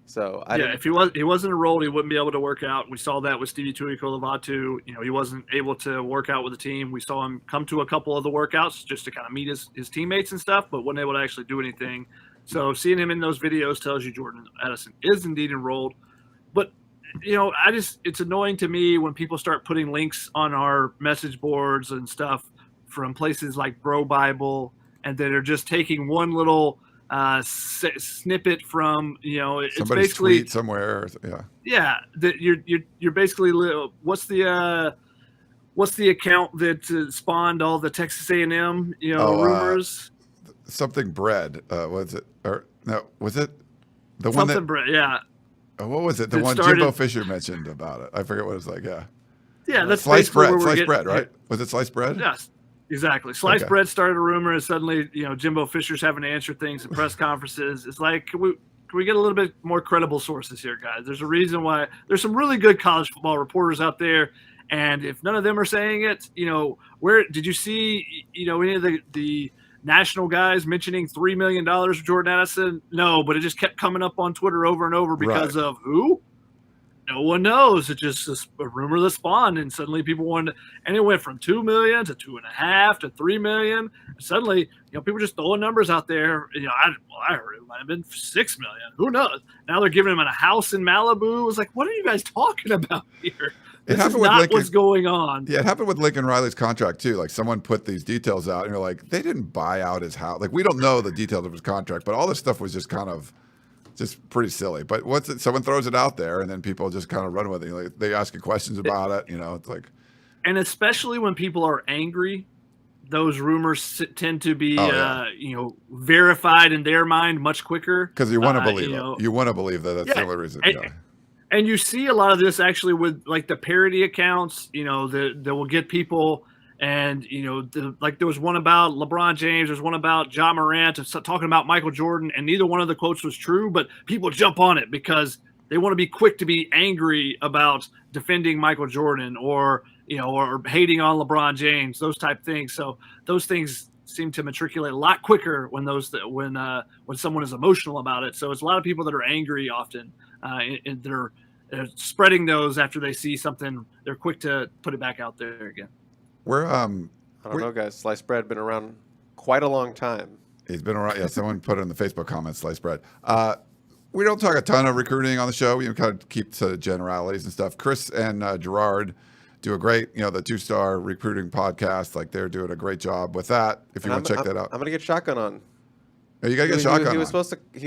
[SPEAKER 3] So
[SPEAKER 2] if he wasn't enrolled, he wouldn't be able to work out. We saw that with Stevie Tuikolovatu. He wasn't able to work out with the team. We saw him come to a couple of the workouts just to kind of meet his teammates and stuff, but wasn't able to actually do anything. So seeing him in those videos tells you Jordan Addison is indeed enrolled. But it's annoying to me when people start putting links on our message boards and stuff from places like Bro Bible, and that are just taking one little snippet from, it's
[SPEAKER 1] Somebody's
[SPEAKER 2] basically
[SPEAKER 1] tweet somewhere.
[SPEAKER 2] yeah, that you're basically what's the account that spawned all the Texas A&M rumors?
[SPEAKER 1] Something bread. Was it or no? Was it the one
[SPEAKER 2] Something
[SPEAKER 1] that?
[SPEAKER 2] bread. Yeah.
[SPEAKER 1] What was it? The
[SPEAKER 2] That
[SPEAKER 1] one
[SPEAKER 2] started-
[SPEAKER 1] Jimbo Fisher mentioned about it. I forget what it was like. Yeah.
[SPEAKER 2] Yeah, that's
[SPEAKER 1] Sliced
[SPEAKER 2] basically
[SPEAKER 1] bread.
[SPEAKER 2] where we're
[SPEAKER 1] Sliced
[SPEAKER 2] getting,
[SPEAKER 1] bread, right? Was it sliced bread?
[SPEAKER 2] Yes, exactly. Sliced
[SPEAKER 1] Okay.
[SPEAKER 2] bread started a rumor, and suddenly, Jimbo Fisher's having to answer things at press conferences. It's like, can we get a little bit more credible sources here, guys? There's a reason why there's some really good college football reporters out there, and if none of them are saying it, where did you see, any of the national guys mentioning $3 million for Jordan Addison? No, but it just kept coming up on Twitter over and over because of who? No one knows. It's just a rumor that spawned, and suddenly people wanted, and it went from 2 million to 2.5 to 3 million. And suddenly, people just throwing numbers out there. I heard it might have been 6 million. Who knows? Now they're giving him a house in Malibu. It was like, what are you guys talking about here? This is not what's going on.
[SPEAKER 1] Yeah, it happened with Lincoln Riley's contract too. Like someone put these details out, and you're like, they didn't buy out his house. Like we don't know the details of his contract, but all this stuff was just kind of. Just pretty silly, but someone throws it out there, and then people just kind of run with it. Like, they ask you questions about it, It's like,
[SPEAKER 2] and especially when people are angry, those rumors tend to be, verified in their mind much quicker.
[SPEAKER 1] Because you want to believe it. You want to believe that. That's the only reason.
[SPEAKER 2] And you see a lot of this actually with like the parody accounts, that will get people. And, there was one about LeBron James. There's one about John Morant talking about Michael Jordan. And neither one of the quotes was true, but people jump on it because they want to be quick to be angry about defending Michael Jordan or hating on LeBron James, those type things. So those things seem to matriculate a lot quicker when someone is emotional about it. So it's a lot of people that are angry often and they're spreading those after they see something. They're quick to put it back out there again.
[SPEAKER 3] I don't know, guys. Sliced bread been around quite a long time.
[SPEAKER 1] He's been around. Yeah, someone put it in the Facebook comments. Sliced bread. We don't talk a ton of recruiting on the show. We kind of keep to generalities and stuff. Chris and Gerard do a great, the 2-Star recruiting podcast. Like they're doing a great job with that. If you want to check that out,
[SPEAKER 3] I'm gonna get Shotgun on.
[SPEAKER 1] Oh, you gotta get Shotgun.
[SPEAKER 3] He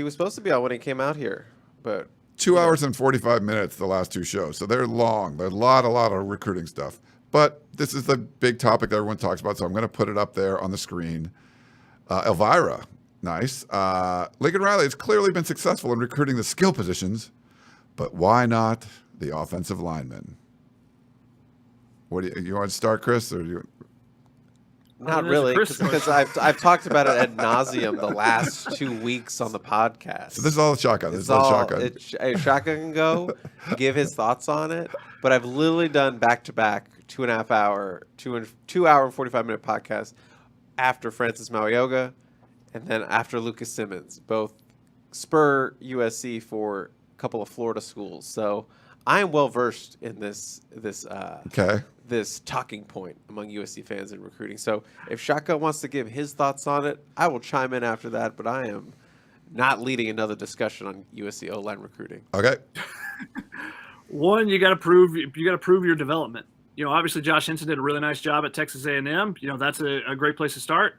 [SPEAKER 3] was supposed to be on when he came out here, but
[SPEAKER 1] 2 hours and 45 minutes the last 2 shows, so they're long. There's a lot of recruiting stuff. But this is the big topic that everyone talks about, so I'm going to put it up there on the screen. Elvira, nice. Lincoln Riley has clearly been successful in recruiting the skill positions, but why not the offensive linemen? What do you want to start, Chris, or do you?
[SPEAKER 3] Not really, because I've talked about it ad nauseum the last 2 weeks on the podcast.
[SPEAKER 1] So this is all Shotgun. This is all Shotgun.
[SPEAKER 3] Shotgun can go give his thoughts on it, but I've literally done back-to-back 2.5 hour, 2 hour and 45-minute podcast after Francis Mauyoga and then after Lucas Simmons, both spur USC for a couple of Florida schools. So I am well versed in this talking point among USC fans in recruiting. So if Shaka wants to give his thoughts on it, I will chime in after that, but I am not leading another discussion on USC O-line recruiting.
[SPEAKER 1] Okay.
[SPEAKER 2] One, you got to prove your development. Obviously Josh Henson did a really nice job at Texas A&M. That's a great place to start.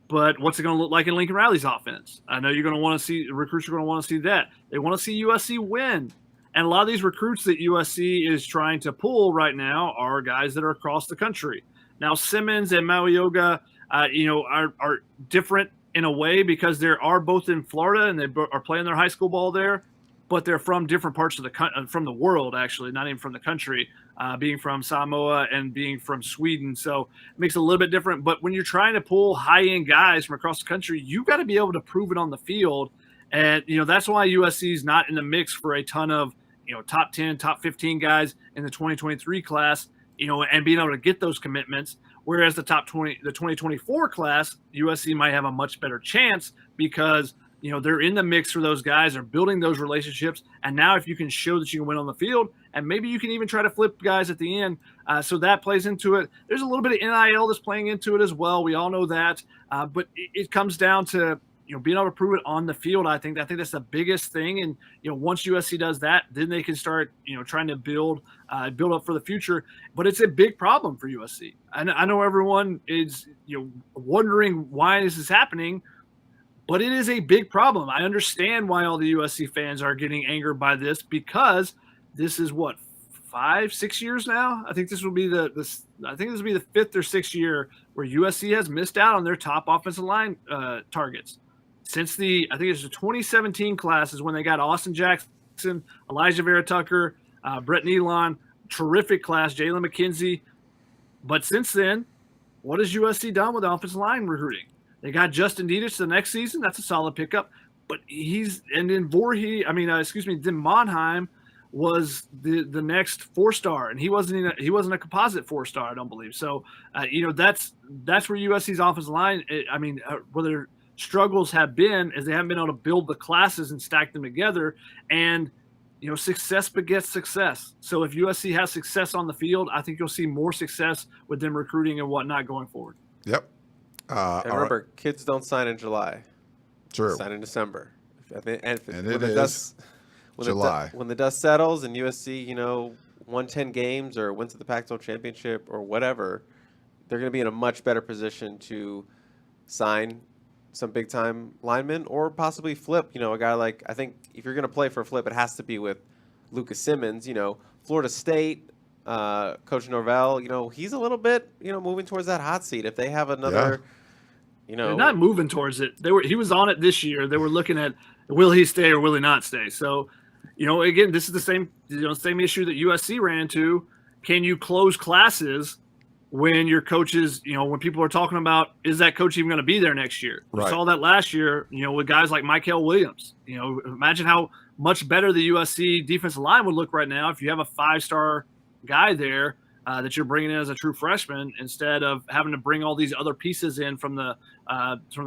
[SPEAKER 2] But what's it going to look like in Lincoln Riley's offense? I know you're going to want to see recruits are going to want to see that. They want to see USC win. And a lot of these recruits that USC is trying to pull right now are guys that are across the country. Now, Simmons and Mauyoga, are different in a way because they are both in Florida and they are playing their high school ball there, but they're from different parts of from the world, actually, not even from the country, being from Samoa and being from Sweden. So it makes it a little bit different. But when you're trying to pull high-end guys from across the country, you got to be able to prove it on the field. And, that's why USC is not in the mix for a ton of, top 10, top 15 guys in the 2023 class, and being able to get those commitments. Whereas the 2024 class, USC might have a much better chance because, they're in the mix for those guys. They're building those relationships. And now if you can show that you can win on the field, and maybe you can even try to flip guys at the end. So that plays into it. There's a little bit of NIL that's playing into it as well. We all know that. But it comes down to, being able to prove it on the field. I think that's the biggest thing. And, once USC does that, then they can start, trying to build up for the future. But it's a big problem for USC. I know everyone is, wondering why this is happening, But it is a big problem. I understand why all the USC fans are getting angered by this, because this is what, 5-6 years now. I think this will be the fifth or sixth year where USC has missed out on their top offensive line targets. Since I think it's the 2017 class is when they got Austin Jackson, Elijah Vera Tucker, Brett Nealon, terrific class, Jalen McKenzie. But since then, what has USC done with offensive line recruiting? They got Justin Dietich the next season. That's a solid pickup. But then Monheim was the next 4-star, and he wasn't a composite 4-star, I don't believe. So, that's where USC's offensive line, where their struggles have been, is they haven't been able to build the classes and stack them together. And, success begets success. So if USC has success on the field, I think you'll see more success with them recruiting and whatnot going forward.
[SPEAKER 1] Yep.
[SPEAKER 3] And remember, kids don't sign in July.
[SPEAKER 1] True.
[SPEAKER 3] They sign in December.
[SPEAKER 1] And it is July.
[SPEAKER 3] When the dust settles and USC, won 10 games or went to the Pac-12 championship or whatever, they're going to be in a much better position to sign some big-time linemen or possibly flip. A guy like, I think if you're going to play for a flip, it has to be with Lucas Simmons. Florida State, Coach Norvell, he's a little bit, moving towards that hot seat. If they have another,
[SPEAKER 2] They're not moving towards it. He was on it this year. They were looking at, will he stay or will he not stay? So, again, this is the same issue that USC ran into. Can you close classes when your coaches, when people are talking about, is that coach even going to be there next year?
[SPEAKER 1] Right.
[SPEAKER 2] We saw that last year, with guys like Michael Williams. Imagine how much better the USC defensive line would look right now if you have a 5-star guy there that you're bringing in as a true freshman, instead of having to bring all these other pieces in from the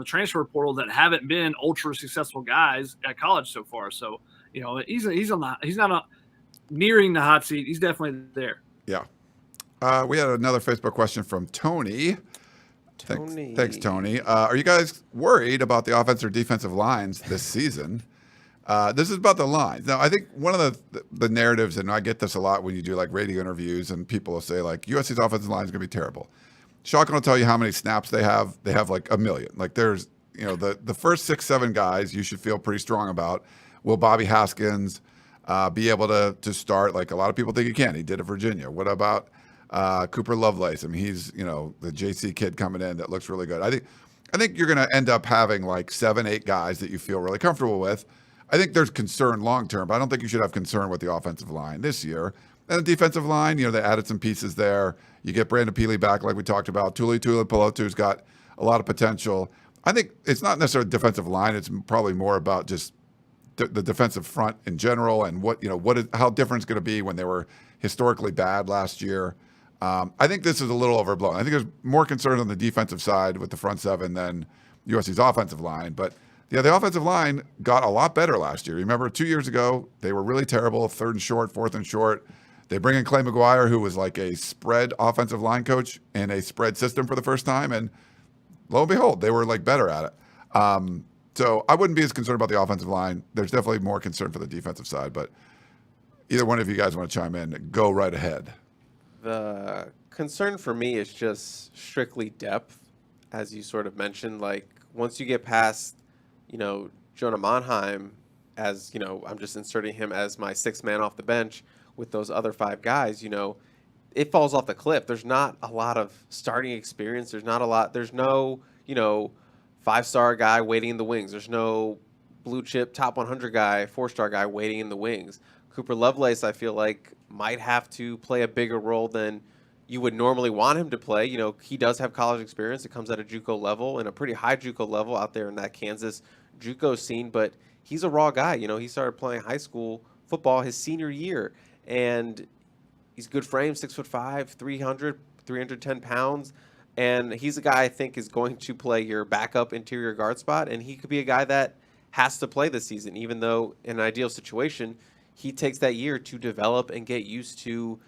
[SPEAKER 2] transfer portal that haven't been ultra successful guys at college so far. So, he's not nearing the hot seat. He's definitely there.
[SPEAKER 1] Yeah. We had another Facebook question from Tony. Thanks, Tony. Are you guys worried about the offensive or defensive lines this season? This is about the lines. Now, I think one of the narratives, and I get this a lot when you do like radio interviews, and people will say like USC's offensive line is going to be terrible. Shotgun will tell you how many snaps they have. They have like 1 million. Like there's, the first 6-7 guys you should feel pretty strong about. Will Bobby Haskins be able to start? Like a lot of people think he can. He did at Virginia. What about Cooper Lovelace? I mean, he's, the JC kid coming in that looks really good. I think you're going to end up having like 7-8 guys that you feel really comfortable with. I think there's concern long term, but I don't think you should have concern with the offensive line this year. And the defensive line, they added some pieces there. You get Brandon Peely back, like we talked about. Tuli Tuipulotu's got a lot of potential. I think it's not necessarily defensive line. It's probably more about just the defensive front in general, and how different it's going to be when they were historically bad last year. I think this is a little overblown. I think there's more concern on the defensive side with the front seven than USC's offensive line. But the offensive line got a lot better last year. Remember, 2 years ago, they were really terrible, 3rd and short, 4th and short. They bring in Clay McGuire, who was like a spread offensive line coach in a spread system for the first time, and lo and behold, they were like better at it. So I wouldn't be as concerned about the offensive line. There's definitely more concern for the defensive side, but either one of you guys want to chime in, go right ahead.
[SPEAKER 3] The concern for me is just strictly depth, as you sort of mentioned. Like once you get past, Jonah Monheim, as I'm just inserting him as my 6th man off the bench with those other 5 guys. It falls off the cliff. There's not a lot of starting experience. There's no 5-star guy waiting in the wings. There's no blue chip top 100 guy, 4-star guy waiting in the wings. Cooper Lovelace, I feel like, might have to play a bigger role than you would normally want him to play. He does have college experience. It comes at a JUCO level, and a pretty high JUCO level out there in that Kansas JUCO scene, but he's a raw guy. He started playing high school football his senior year, and he's good frame, 6'5", 310 pounds. And he's a guy I think is going to play your backup interior guard spot, and he could be a guy that has to play this season, even though in an ideal situation, he takes that year to develop and get used to,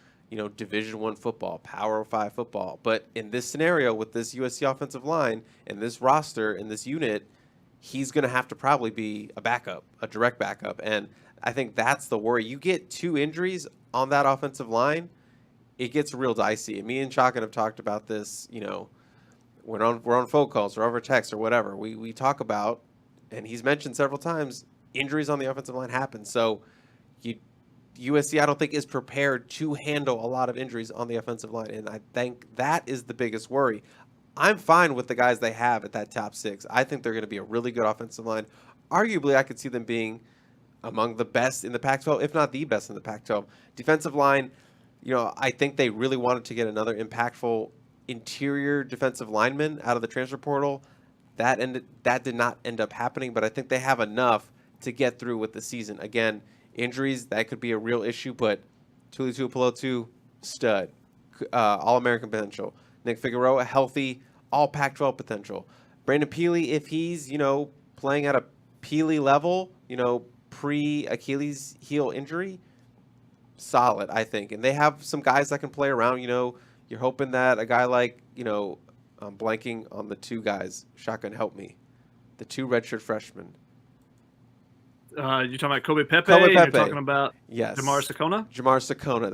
[SPEAKER 3] Division I football, Power 5 football. But in this scenario with this USC offensive line and this roster and this unit, he's going to have to probably be a backup, a direct backup. And I think that's the worry. You get 2 injuries on that offensive line, it gets real dicey. And me and Shotgun have talked about this, we're on phone calls or over text or whatever. We talk about and he's mentioned several times, injuries on the offensive line happen. So USC, I don't think, is prepared to handle a lot of injuries on the offensive line, and I think that is the biggest worry. I'm fine with the guys they have at that top 6. I think they're going to be a really good offensive line. Arguably, I could see them being among the best in the Pac-12, if not the best in the Pac-12. Defensive line, I think they really wanted to get another impactful interior defensive lineman out of the transfer portal. That did not end up happening, but I think they have enough to get through with the season. Again, injuries, that could be a real issue, but Tuli Tuipulotu, stud, All-American potential. Nick Figueroa, healthy, all Pac-12 potential. Brandon Peely, if he's, playing at a Peely level, pre-Achilles heel injury, solid, I think. And they have some guys that can play around. You're hoping that a guy like, I'm blanking on the 2 guys. Shotgun, help me. The 2 redshirt freshmen.
[SPEAKER 2] You're talking about Kobe Pepe?
[SPEAKER 3] Kobe Pepe.
[SPEAKER 2] You're talking about
[SPEAKER 3] Yes.
[SPEAKER 2] Jamar Sakona?
[SPEAKER 3] Jamar Sakona.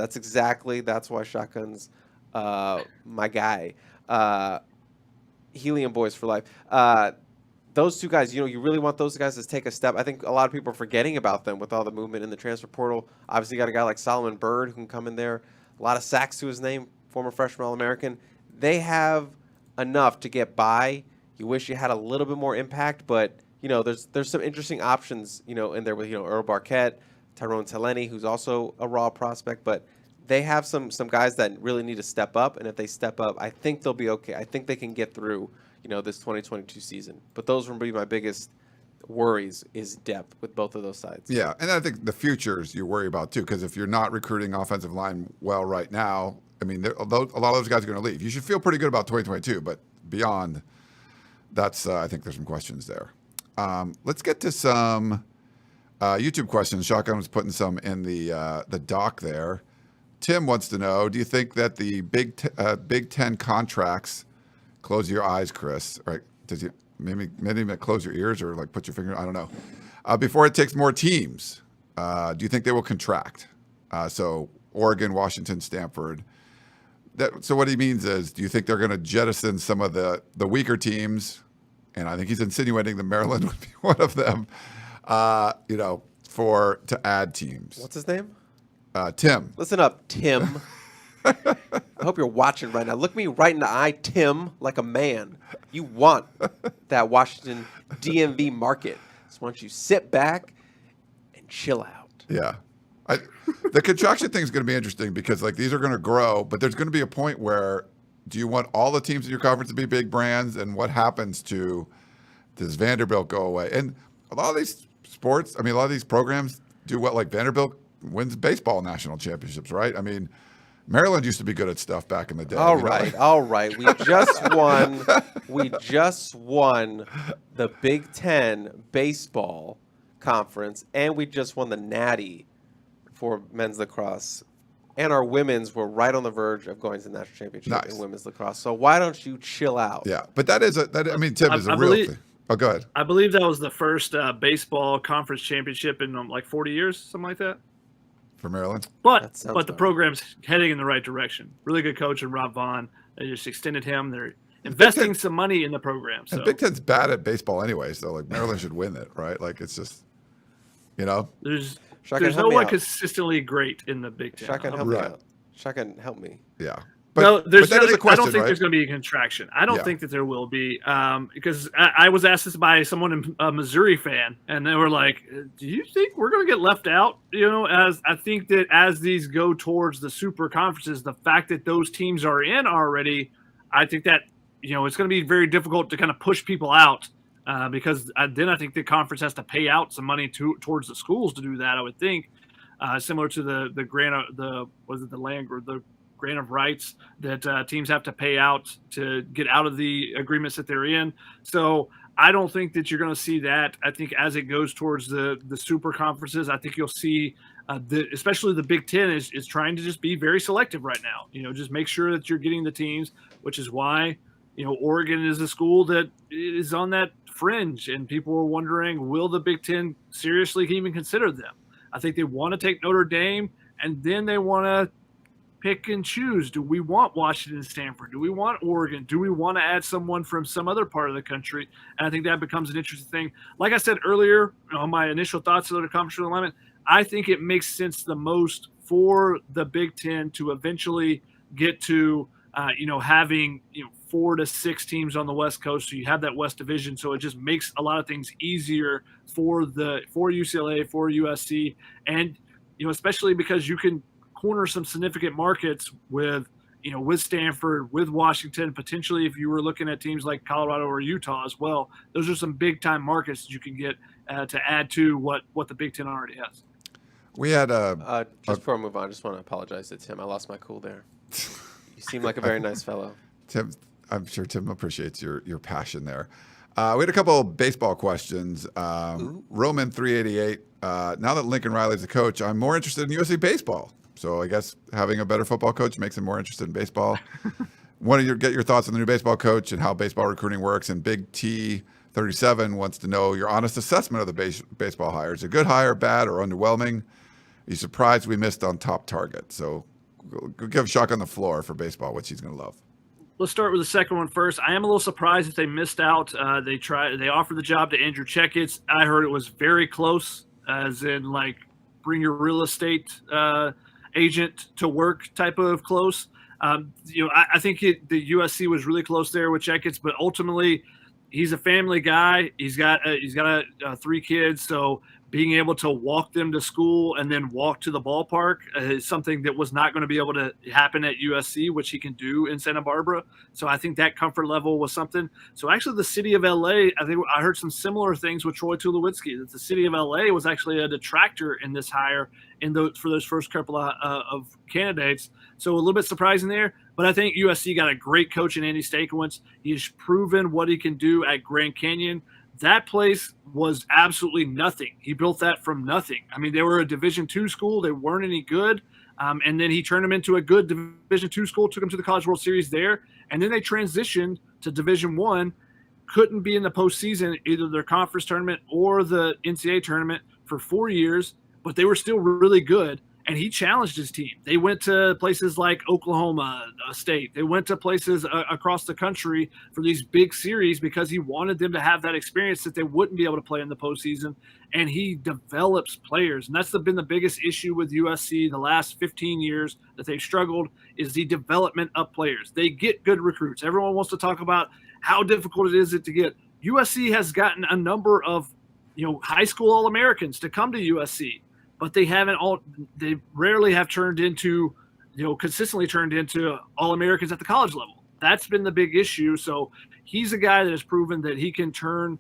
[SPEAKER 3] That's why Shotgun's my guy. Helium Boys for life. Those 2 guys, you really want those guys to take a step. I think a lot of people are forgetting about them with all the movement in the transfer portal. Obviously, you got a guy like Solomon Byrd who can come in there. A lot of sacks to his name, former freshman All-American. They have enough to get by. You wish you had a little bit more impact, but there's some interesting options, in there with Earl Barquette, Tyrone Taleni, who's also a raw prospect, but they have some guys that really need to step up, and if they step up, I think they'll be okay. I think they can get through, this 2022 season. But those would be my biggest worries is depth with both of those sides.
[SPEAKER 1] Yeah, and I think the futures you worry about too, because if you're not recruiting offensive line well right now, I mean, a lot of those guys are going to leave. You should feel pretty good about 2022, but beyond, that's I think there's some questions there. Let's get to some YouTube questions. Shotgun was putting some in the doc there. Tim wants to know: do you think that the Big Ten contracts close your eyes, Chris? Right? Does you maybe close your ears or like put your finger? I don't know. Before it takes more teams, do you think they will contract? So Oregon, Washington, Stanford. So what he means is, do you think they're going to jettison some of the weaker teams? And I think he's insinuating that Maryland would be one of them. To add teams.
[SPEAKER 3] What's his name?
[SPEAKER 1] Tim.
[SPEAKER 3] Listen up, Tim. I hope you're watching right now. Look me right in the eye, Tim, like a man. You want that Washington DMV market. So why don't you sit back and chill out?
[SPEAKER 1] Yeah. The contraction thing is going to be interesting because these are going to grow, but there's going to be a point where do you want all the teams in your conference to be big brands? And what happens does Vanderbilt go away? And a lot of these sports, a lot of these programs do what, like Vanderbilt wins baseball national championships, right? Maryland used to be good at stuff back in the day.
[SPEAKER 3] All right. We just won the Big Ten baseball conference, and we just won the Natty for men's lacrosse. And our women's were right on the verge of going to the national championship in women's lacrosse. So why don't you chill out?
[SPEAKER 1] Yeah, but Tim is a real thing. Oh, go ahead.
[SPEAKER 2] I believe that was the first baseball conference championship in 40 years, something like that.
[SPEAKER 1] For Maryland?
[SPEAKER 2] But the program's heading in the right direction. Really good coach in Rob Vaughn. They just extended him. They're investing some money in the program. So.
[SPEAKER 1] And Big Ten's bad at baseball anyway, so Maryland should win it, right? It's just,
[SPEAKER 2] There's no one consistently great in the Big Ten.
[SPEAKER 3] Shotgun, help me out. Shotgun, help me.
[SPEAKER 1] Yeah.
[SPEAKER 2] But that is a question,
[SPEAKER 1] I don't
[SPEAKER 2] think
[SPEAKER 1] right?
[SPEAKER 2] there's going to be a contraction. I don't think that there will be because I was asked this by someone, a Missouri fan, and they were like, do you think we're going to get left out? As I think that as these go towards the super conferences, the fact that those teams are in already, I think that, it's going to be very difficult to kind of push people out because then I think the conference has to pay out some money towards the schools to do that, I would think, similar to the grant of the land or the grant of rights that teams have to pay out to get out of the agreements that they're in. So I don't think that you're going to see that. I think as it goes towards the super conferences, I think you'll see especially the Big Ten is trying to just be very selective right now. Just make sure that you're getting the teams, which is why, Oregon is a school that is on that fringe, and people are wondering, will the Big Ten seriously even consider them? I think they want to take Notre Dame, and then they want to pick and choose. Do we want Washington and Stanford? Do we want Oregon? Do we want to add someone from some other part of the country? And I think that becomes an interesting thing. Like I said earlier, on my initial thoughts of the conference realignment, I think it makes sense the most for the Big Ten to eventually get to, having 4 to 6 teams on the West Coast. So you have that West Division. So it just makes a lot of things easier for UCLA, for USC, and especially because you can corner some significant markets with Stanford, with Washington, potentially if you were looking at teams like Colorado or Utah as well. Those are some big time markets that you can get to add to what the Big Ten already has.
[SPEAKER 1] We had
[SPEAKER 3] just before I move on, I just want to apologize to Tim. I lost my cool there. You seem like a very nice fellow.
[SPEAKER 1] Tim. I'm sure Tim appreciates your passion there. We had a couple of baseball questions. Roman 388. Now that Lincoln Riley's the coach, I'm more interested in USC baseball. So I guess having a better football coach makes him more interested in baseball. Want to get your thoughts on the new baseball coach and how baseball recruiting works. And Big T 37 wants to know your honest assessment of the baseball hire. Is it a good hire, bad, or underwhelming? Are you surprised we missed on top target? So go give Shock on the floor for baseball, which he's going to love.
[SPEAKER 2] Let's start with the second one first. I am a little surprised that they missed out. They offered the job to Andrew Checketts. I heard it was very close, as in like bring your real estate agent to work type of close. I think the USC was really close there with Checketts, but ultimately he's a family guy. He's got 3 kids, so being able to walk them to school and then walk to the ballpark is something that was not going to be able to happen at USC, which he can do in Santa Barbara. So I think that comfort level was something. So actually the city of LA, I think I heard some similar things with Troy Tulowitzki, that the city of LA was actually a detractor in this hire for those first couple of candidates. So a little bit surprising there, but I think USC got a great coach in Andy Stankiewicz. He has proven what he can do at Grand Canyon. That place was absolutely nothing. He built that from nothing. I mean, they were a Division II school. They weren't any good. And then he turned them into a good Division II school, took them to the College World Series there. And then they transitioned to Division I, couldn't be in the postseason, either their conference tournament or the NCAA tournament for 4 years, but they were still really good. And he challenged his team. They went to places like Oklahoma State. They went to places across the country for these big series because he wanted them to have that experience that they wouldn't be able to play in the postseason. And he develops players. And that's been the biggest issue with USC the last 15 years that they've struggled, is the development of players. They get good recruits. Everyone wants to talk about how difficult it is to get. USC has gotten a number of high school All-Americans to come to USC. But they rarely have turned into, consistently turned into All-Americans at the college level. That's been the big issue. So he's a guy that has proven that he can turn,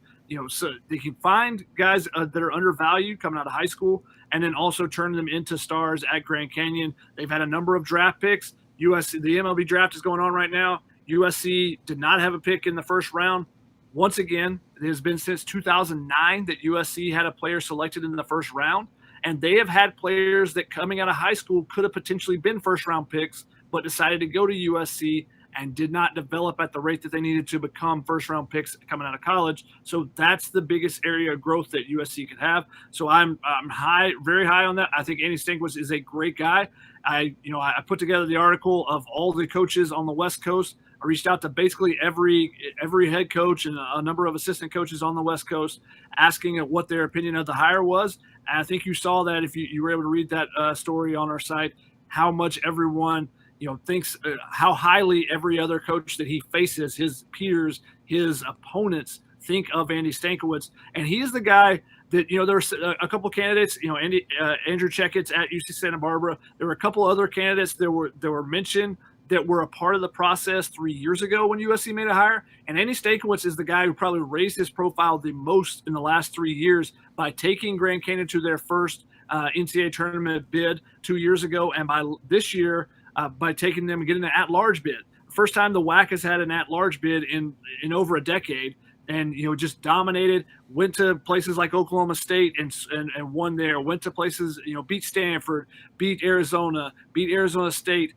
[SPEAKER 2] so they can find guys that are undervalued coming out of high school and then also turn them into stars at Grand Canyon. They've had a number of draft picks. USC, the MLB draft is going on right now. USC did not have a pick in the first round. Once again, it has been since 2009 that USC had a player selected in the first round. And they have had players that coming out of high school could have potentially been first-round picks, but decided to go to USC and did not develop at the rate that they needed to become first-round picks coming out of college. So that's the biggest area of growth that USC could have. So I'm high, very high on that. I think Andy Stankiewicz is a great guy. I put together the article of all the coaches on the West Coast. I reached out to basically every head coach and a number of assistant coaches on the West Coast, asking what their opinion of the hire was. And I think you saw that if you were able to read that story on our site, how much everyone thinks, how highly every other coach that he faces, his peers, his opponents, think of Andy Stankiewicz. And he is the guy that, there were a couple candidates, Andrew Checketts at UC Santa Barbara. There were a couple other candidates that were mentioned that were a part of the process 3 years ago when USC made a hire. And Andy Stankiewicz is the guy who probably raised his profile the most in the last 3 years by taking Grand Canyon to their first NCAA tournament bid 2 years ago, and by this year by taking them and getting an at-large bid. First time the WAC has had an at-large bid in over a decade. And just dominated. Went to places like Oklahoma State and won there. Went to places, beat Stanford, beat Arizona, beat Arizona State.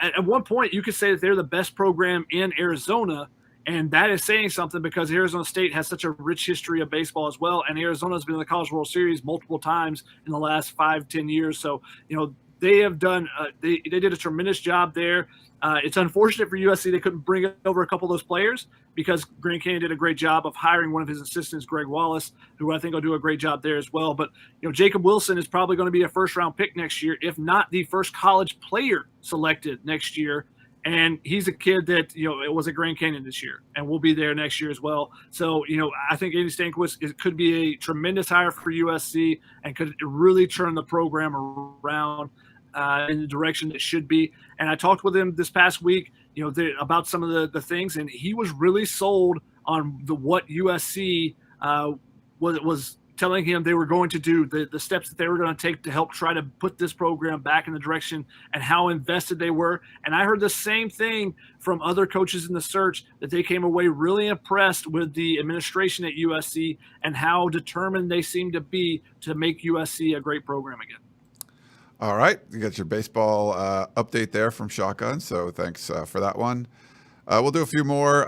[SPEAKER 2] At one point, you could say that they're the best program in Arizona, and that is saying something because Arizona State has such a rich history of baseball as well. And Arizona's been in the College World Series multiple times in the last 5-10 years. So they have done they did a tremendous job there. It's unfortunate for USC they couldn't bring over a couple of those players because Grand Canyon did a great job of hiring one of his assistants, Greg Wallace, who I think will do a great job there as well. But Jacob Wilson is probably going to be a first-round pick next year, if not the first college player selected next year. And he's a kid that, it was at Grand Canyon this year and will be there next year as well. So, I think Andy Stankiewicz could be a tremendous hire for USC and could really turn the program around in the direction it should be. And I talked with him this past week, about some of the things, and he was really sold on what USC was telling him they were going to do, the steps that they were going to take to help try to put this program back in the direction and how invested they were. And I heard the same thing from other coaches in the search, that they came away really impressed with the administration at USC and how determined they seem to be to make USC a great program again.
[SPEAKER 1] All right. You got your baseball update there from Shotgun. So thanks for that one. We'll do a few more.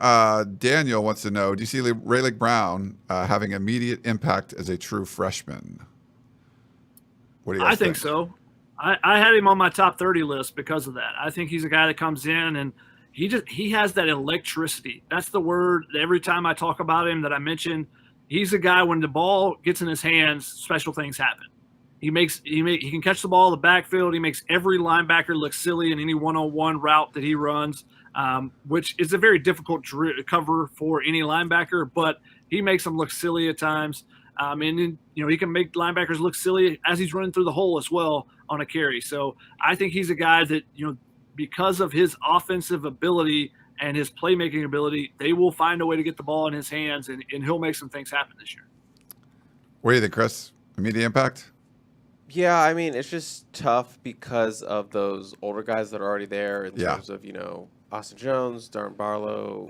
[SPEAKER 1] Daniel wants to know, do you see Rayleigh Brown having immediate impact as a true freshman? What do you guys think?
[SPEAKER 2] I think so. I had him on my top 30 list because of that. I think he's a guy that comes in and he has that electricity. That's the word every time I talk about him that I mention. He's a guy, when the ball gets in his hands, special things happen. He can catch the ball in the backfield. He makes every linebacker look silly in any one-on-one route that he runs, which is a very difficult cover for any linebacker, but he makes them look silly at times. And then, he can make linebackers look silly as he's running through the hole as well on a carry. So I think he's a guy that, because of his offensive ability and his playmaking ability, they will find a way to get the ball in his hands, and he'll make some things happen this year.
[SPEAKER 1] What do you think, Chris? Immediate impact?
[SPEAKER 3] Yeah, I mean, it's just tough because of those older guys that are already there in terms of, Austin Jones, Darren Barlow,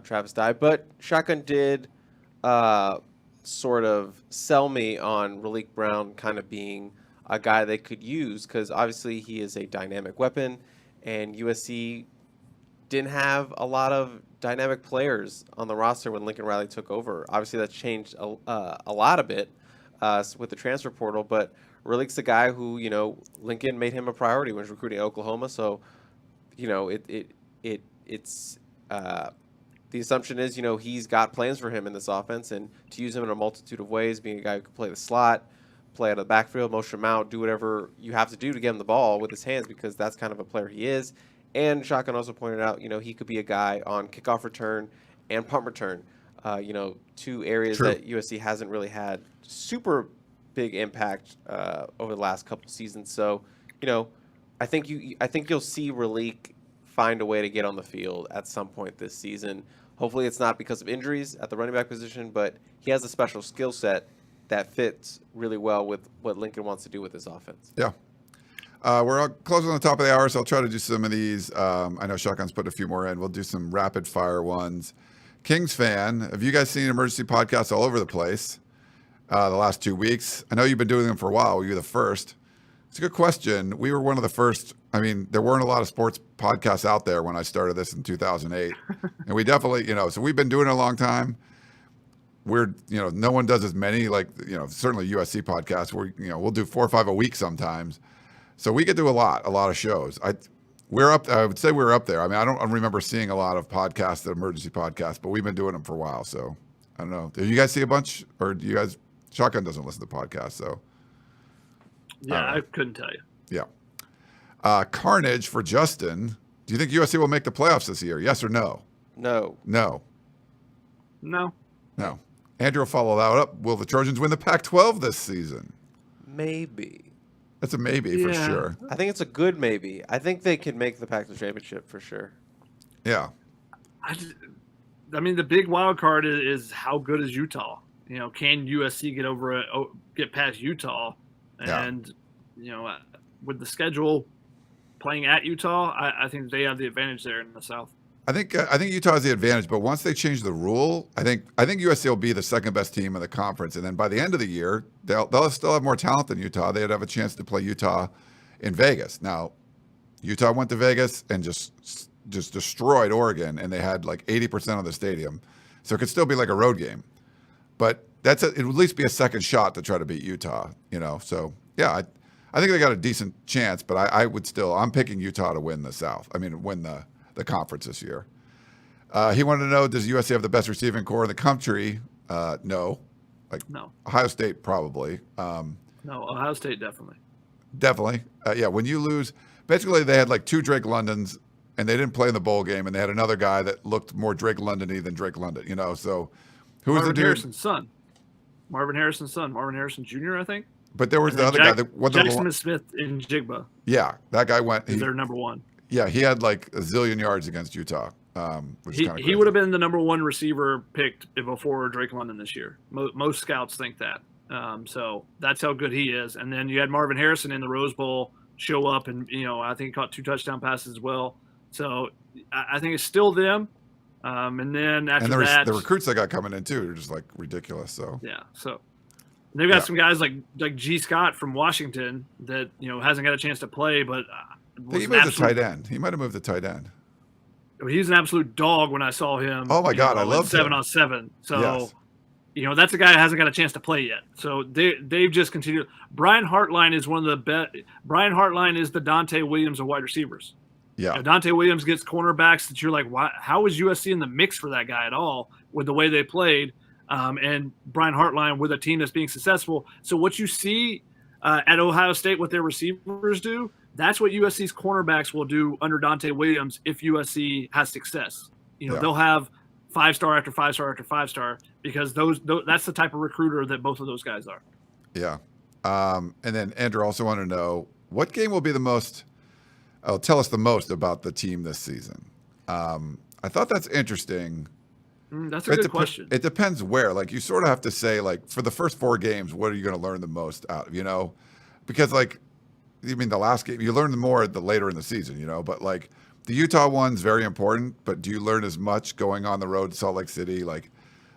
[SPEAKER 3] Travis Dye. But Shotgun did sort of sell me on Rayleigh Brown kind of being a guy they could use, because obviously he is a dynamic weapon, and USC didn't have a lot of dynamic players on the roster when Lincoln Riley took over. Obviously, that's changed a lot of it with the transfer portal, but Rayleigh's the guy who, Lincoln made him a priority when he was recruiting Oklahoma. So, it's the assumption is, he's got plans for him in this offense, and to use him in a multitude of ways, being a guy who can play the slot, play out of the backfield, motion him out, do whatever you have to do to get him the ball with his hands, because that's kind of a player he is. And Shotgun also pointed out, he could be a guy on kickoff return and punt return, two areas that USC hasn't really had super big impact over the last couple seasons. So, I think you'll see Rayleigh find a way to get on the field at some point this season. Hopefully it's not because of injuries at the running back position, but he has a special skill set that fits really well with what Lincoln wants to do with his offense.
[SPEAKER 1] Yeah. We're close on the top of the hour, so I'll try to do some of these. I know Shotgun's put a few more in. We'll do some rapid fire ones. Kings fan, have you guys seen emergency podcasts all over the place the last 2 weeks? I know you've been doing them for a while. You're the first. It's a good question. We were one of the first. I mean, there weren't a lot of sports podcasts out there when I started this in 2008. And we definitely, so we've been doing it a long time. We're, no one does as many, certainly USC podcasts where, we'll do 4 or 5 a week sometimes. So we get to a lot of shows. I would say we're up there. I mean, I don't remember seeing a lot of podcasts, emergency podcasts, but we've been doing them for a while. So I don't know. Do you guys see a bunch, or do you guys? Shotgun doesn't listen to podcasts, so.
[SPEAKER 2] Yeah, I couldn't tell you.
[SPEAKER 1] Yeah. Carnage for Justin. Do you think USC will make the playoffs this year? Yes or no?
[SPEAKER 3] No.
[SPEAKER 1] No.
[SPEAKER 2] No.
[SPEAKER 1] No. Andrew will follow that up. Will the Trojans win the Pac-12 this season?
[SPEAKER 3] Maybe.
[SPEAKER 1] That's a maybe for sure.
[SPEAKER 3] I think it's a good maybe. I think they can make the Pac-12 championship for sure.
[SPEAKER 1] Yeah.
[SPEAKER 2] I mean, the big wild card is how good is Utah? Can USC get past Utah? And, with the schedule playing at Utah, I think they have the advantage there in the South.
[SPEAKER 1] I think Utah has the advantage, but once they change the rule, I think USC will be the second best team in the conference, and then by the end of the year, they'll still have more talent than Utah. They'd have a chance to play Utah in Vegas. Now, Utah went to Vegas and just destroyed Oregon, and they had like 80% of the stadium, so it could still be like a road game. But it would at least be a second shot to try to beat Utah. So yeah, I think they got a decent chance, but I would still. I'm picking Utah to win the South. I mean, win the conference this year. He wanted to know, does USC have the best receiving core in the country? No.
[SPEAKER 2] No.
[SPEAKER 1] Ohio State probably.
[SPEAKER 2] No, Ohio State definitely.
[SPEAKER 1] Definitely. Yeah, when you lose, basically they had like 2 Drake Londons, and they didn't play in the bowl game, and they had another guy that looked more Drake London-y than Drake London, you know. So who was the dude?
[SPEAKER 2] Harrison's son. Marvin Harrison's son. Marvin Harrison Jr., I think.
[SPEAKER 1] But there was the other guy that
[SPEAKER 2] Jackson Smith in Jigba.
[SPEAKER 1] Yeah, that guy went.
[SPEAKER 2] They're number 1.
[SPEAKER 1] Yeah, he had like a zillion yards against Utah. Which is
[SPEAKER 2] he would have been the number 1 receiver picked before Drake London this year. Most scouts think that. So that's how good he is. And then you had Marvin Harrison in the Rose Bowl show up, and I think he caught 2 touchdown passes as well. So I think it's still them. And then after that,
[SPEAKER 1] the recruits they got coming in too are just like ridiculous. So
[SPEAKER 2] yeah, so they've got some guys like G. Scott from Washington that hasn't got a chance to play, but
[SPEAKER 1] he moved to tight end. He might have moved to tight end.
[SPEAKER 2] He's an absolute dog when I saw him.
[SPEAKER 1] Oh my God, I love
[SPEAKER 2] 7-on-7. So,
[SPEAKER 1] yes.
[SPEAKER 2] That's a guy that hasn't got a chance to play yet. So they've just continued. Brian Hartline is one of the best. Brian Hartline is the Dante Williams of wide receivers.
[SPEAKER 1] Yeah.
[SPEAKER 2] Dante Williams gets cornerbacks that you're like, why? How is USC in the mix for that guy at all with the way they played? And Brian Hartline with a team that's being successful. So what you see at Ohio State, what their receivers do, that's what USC's cornerbacks will do under Dante Williams if USC has success. They'll have 5-star after 5-star after 5-star because those that's the type of recruiter that both of those guys are.
[SPEAKER 1] Yeah. And then Andrew also wanted to know what game will be the most. Tell us the most about the team this season. I thought that's interesting.
[SPEAKER 2] That's a good question.
[SPEAKER 1] It depends where. Like you sort of have to say, like for the first 4 games, what are you going to learn the most out of? Because like. I mean, the last game, you learn more later in the season, but like the Utah one's very important, but do you learn as much going on the road to Salt Lake City? Like,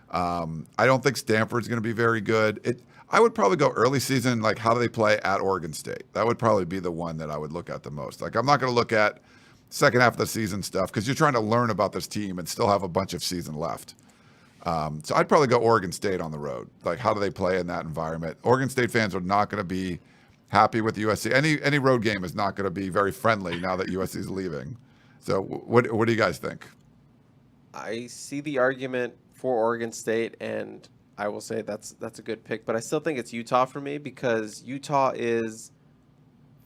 [SPEAKER 1] I don't think Stanford's going to be very good. I would probably go early season, like how do they play at Oregon State? That would probably be the one that I would look at the most. Like, I'm not going to look at second half of the season stuff because you're trying to learn about this team and still have a bunch of season left. So I'd probably go Oregon State on the road. Like, how do they play in that environment? Oregon State fans are not going to be happy with USC. Any road game is not going to be very friendly now that USC is leaving. So what do you guys think?
[SPEAKER 3] I see the argument for Oregon State, and I will say that's a good pick. But I still think it's Utah for me because Utah is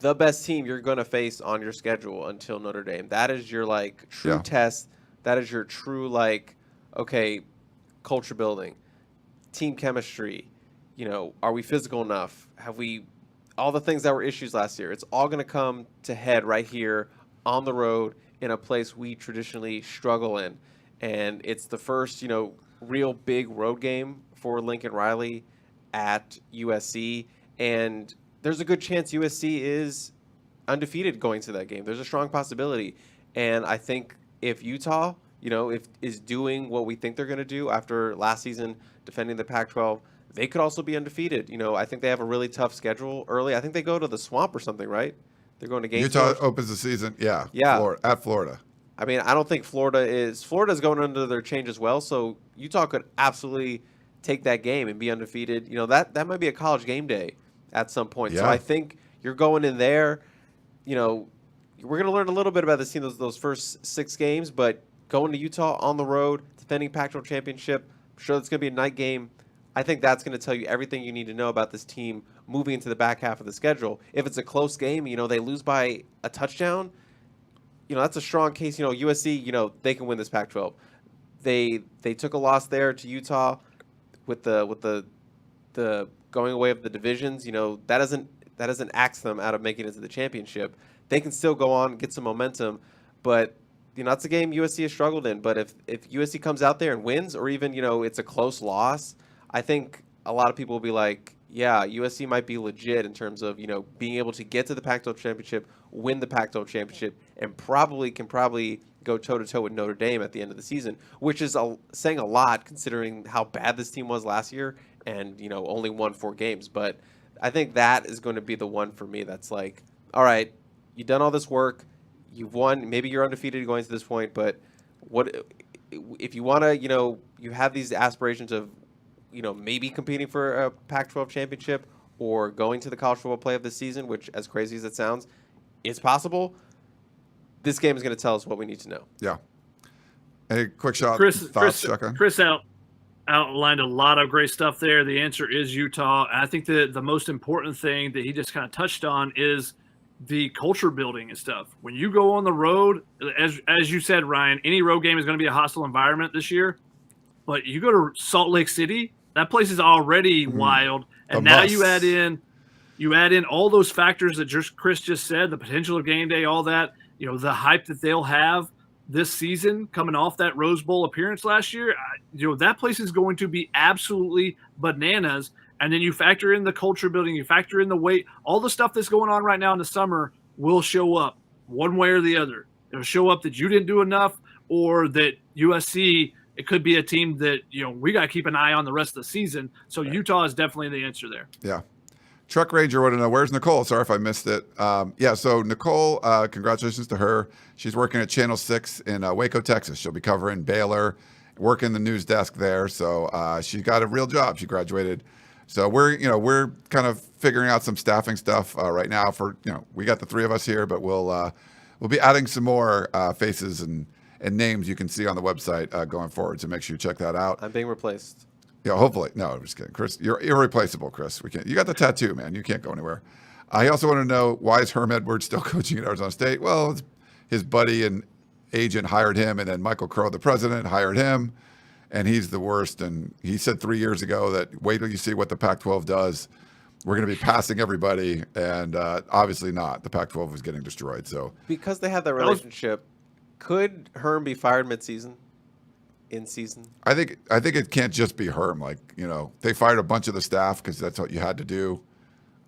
[SPEAKER 3] the best team you're going to face on your schedule until Notre Dame. That is your true test. That is your true okay, culture building, team chemistry. Are we physical enough? Have we all the things that were issues last year? It's all going to come to head right here on the road in a place we traditionally struggle in. And it's the first, real big road game for Lincoln Riley at USC. And there's a good chance USC is undefeated going to that game. There's a strong possibility. And I think if Utah, is doing what we think they're going to do after last season defending the Pac-12, they could also be undefeated. I think they have a really tough schedule early. I think they go to the Swamp or something, right? They're going to Gainesville.
[SPEAKER 1] Utah opens the season, yeah. At Florida.
[SPEAKER 3] I mean, I don't think Florida's going under their change as well. So Utah could absolutely take that game and be undefeated. That might be a college game day at some point.
[SPEAKER 1] Yeah.
[SPEAKER 3] So I think you're going in there. We're going to learn a little bit about this team those first 6 games, but going to Utah on the road, defending Pac-12 championship, I'm sure that's going to be a night game. I think that's going to tell you everything you need to know about this team moving into the back half of the schedule. If it's a close game, they lose by a touchdown, that's a strong case. USC, they can win this Pac-12. They took a loss there to Utah with the going away of the divisions. That doesn't axe them out of making it to the championship. They can still go on and get some momentum, but that's a game USC has struggled in. But if USC comes out there and wins, or even it's a close loss, I think a lot of people will be like, yeah, USC might be legit in terms of, being able to get to the Pac-12 championship, win the Pac-12 championship, and probably go toe-to-toe with Notre Dame at the end of the season, which is saying a lot considering how bad this team was last year and, only won 4 games. But I think that is going to be the one for me that's like, all right, you've done all this work, you've won, maybe you're undefeated going to this point, but what if you want to, you have these aspirations of, maybe competing for a Pac-12 championship, or going to the college football playoff this season, which, as crazy as it sounds, is possible. This game is going to tell us what we need to know.
[SPEAKER 1] Yeah. Any quick shot
[SPEAKER 2] Chris
[SPEAKER 1] Shotgun?
[SPEAKER 2] outlined a lot of great stuff there. The answer is Utah. And I think that the most important thing that he just kind of touched on is the culture building and stuff. When you go on the road, as you said, Ryan, any road game is going to be a hostile environment this year. But you go to Salt Lake City, that place is already wild. And now you add in all those factors that Chris just said, the potential of game day, all that, the hype that they'll have this season coming off that Rose Bowl appearance last year. That place is going to be absolutely bananas. And then you factor in the culture building, you factor in the weight, all the stuff that's going on right now in the summer will show up one way or the other. It'll show up that you didn't do enough, or that USC, it could be a team that, we got to keep an eye on the rest of the season. So right. Utah is definitely the answer there.
[SPEAKER 1] Yeah. Truck Ranger wanted to know, where's Nicole? Sorry if I missed it. So Nicole, congratulations to her. She's working at Channel 6 in Waco, Texas. She'll be covering Baylor, working the news desk there. So she got a real job. She graduated. So we're kind of figuring out some staffing stuff right now for, we got the three of us here, but we'll be adding some more faces and names you can see on the website going forward. So make sure you check that out.
[SPEAKER 3] I'm being replaced.
[SPEAKER 1] Yeah, hopefully. No, I'm just kidding. Chris, you're irreplaceable, Chris. You got the tattoo, man. You can't go anywhere. I also want to know, why is Herm Edwards still coaching at Arizona State? Well, his buddy and agent hired him, and then Michael Crow, the president, hired him, and he's the worst. And he said 3 years ago that wait till you see what the Pac-12 does. We're going to be passing everybody, and obviously not. The Pac-12 was getting destroyed. So
[SPEAKER 3] because they have that relationship, could Herm be fired midseason? In season,
[SPEAKER 1] I think it can't just be Herm. They fired a bunch of the staff because that's what you had to do.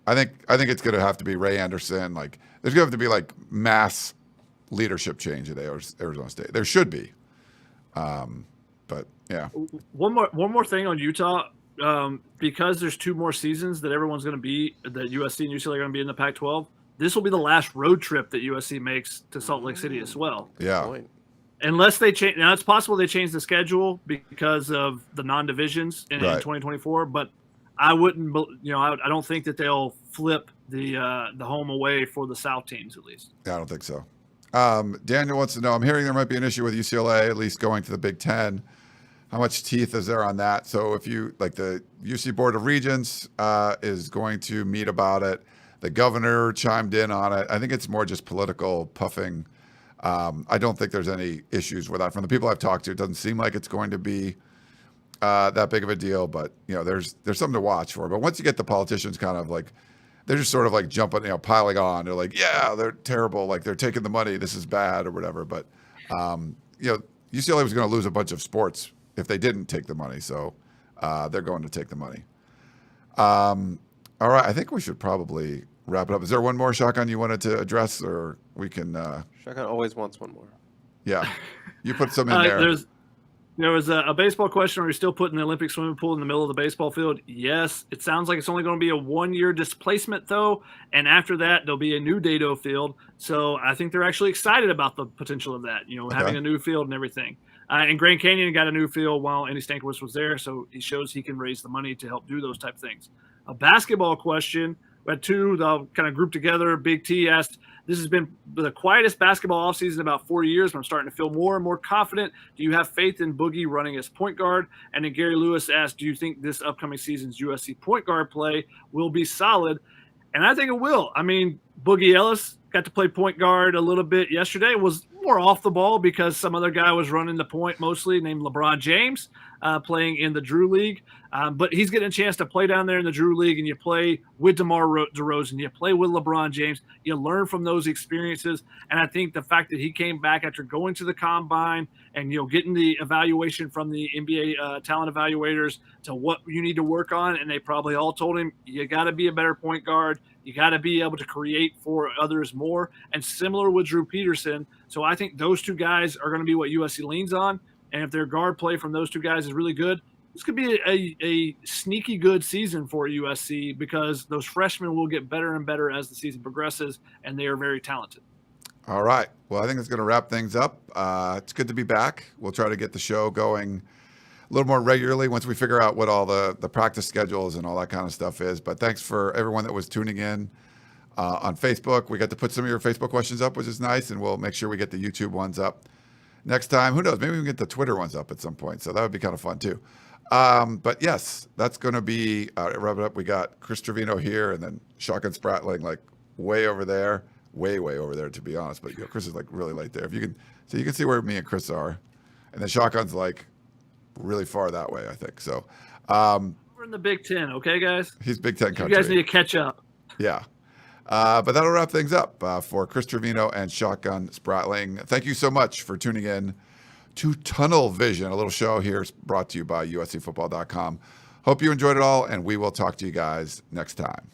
[SPEAKER 1] I think it's going to have to be Ray Anderson. There's going to have to be mass leadership change at Arizona State. There should be, but yeah.
[SPEAKER 2] One more thing on Utah, because there's 2 more seasons that everyone's going to be, that USC and UCLA are going to be in the Pac-12. This will be the last road trip that USC makes to Salt Lake City as well.
[SPEAKER 1] Yeah.
[SPEAKER 3] Point.
[SPEAKER 2] Unless they change, now it's possible they change the schedule because of the non-divisions in 2024. But I wouldn't, I don't think that they'll flip the home away for the South teams at least.
[SPEAKER 1] Yeah, I don't think so. Daniel wants to know, I'm hearing there might be an issue with UCLA at least going to the Big Ten. How much teeth is there on that? So if you the UC Board of Regents is going to meet about it. The governor chimed in on it. I think it's more just political puffing. I don't think there's any issues with that. From the people I've talked to, it doesn't seem like it's going to be that big of a deal, but there's something to watch for. But once you get the politicians kind of they're just sort of jumping, piling on. They're yeah, they're terrible. They're taking the money. This is bad or whatever. But, UCLA was going to lose a bunch of sports if they didn't take the money. So they're going to take the money. All right. I think we should probably wrap it up. Is there one more, Shotgun, you wanted to address, or we can?
[SPEAKER 3] Shotgun always wants one more.
[SPEAKER 1] Yeah, you put some in there.
[SPEAKER 2] There was a baseball question. Are you still putting the Olympic swimming pool in the middle of the baseball field? Yes. It sounds like it's only going to be a 1-year displacement, though, and after that, there'll be a new Dado field. So I think they're actually excited about the potential of that. Having a new field and everything. And Grand Canyon got a new field while Andy Stankiewicz was there, so he shows he can raise the money to help do those type of things. A basketball question. We had 2 they'll kind of group together. Big T asked, this has been the quietest basketball offseason in about 4 years, but I'm starting to feel more and more confident. Do you have faith in Boogie running as point guard? And then Gary Lewis asked, do you think this upcoming season's USC point guard play will be solid? And I think it will. I mean, Boogie Ellis got to play point guard a little bit yesterday. It was more off the ball because some other guy was running the point mostly, named LeBron James, playing in the Drew League. But he's getting a chance to play down there in the Drew League, and you play with DeMar DeRozan, you play with LeBron James, you learn from those experiences. And I think the fact that he came back after going to the combine and getting the evaluation from the NBA talent evaluators to what you need to work on, and they probably all told him, you got to be a better point guard. You got to be able to create for others more. And similar with Drew Peterson. So I think those 2 guys are going to be what USC leans on. And if their guard play from those 2 guys is really good, this could be a sneaky good season for USC because those freshmen will get better and better as the season progresses, and they are very talented.
[SPEAKER 1] All right. Well, I think it's going to wrap things up. It's good to be back. We'll try to get the show going little more regularly once we figure out what all the practice schedules and all that kind of stuff is. But thanks for everyone that was tuning in on Facebook. We got to put some of your Facebook questions up, which is nice, and we'll make sure we get the YouTube ones up next time. Who knows? Maybe we can get the Twitter ones up at some point. So that would be kind of fun too. But yes, that's going to be wrap it up. We got Chris Trevino here, and then Shotgun Spratling like way over there, way over there to be honest. But Chris is like really late there. If you can, so you can see where me and Chris are, and then Shotgun's like really far that way, I think. So
[SPEAKER 2] we're in the Big Ten, okay, guys?
[SPEAKER 1] He's Big Ten country.
[SPEAKER 2] You guys need to catch up.
[SPEAKER 1] Yeah. But that'll wrap things up for Chris Trevino and Shotgun Spratling. Thank you so much for tuning in to Tunnel Vision, a little show here brought to you by USCfootball.com. Hope you enjoyed it all, and we will talk to you guys next time.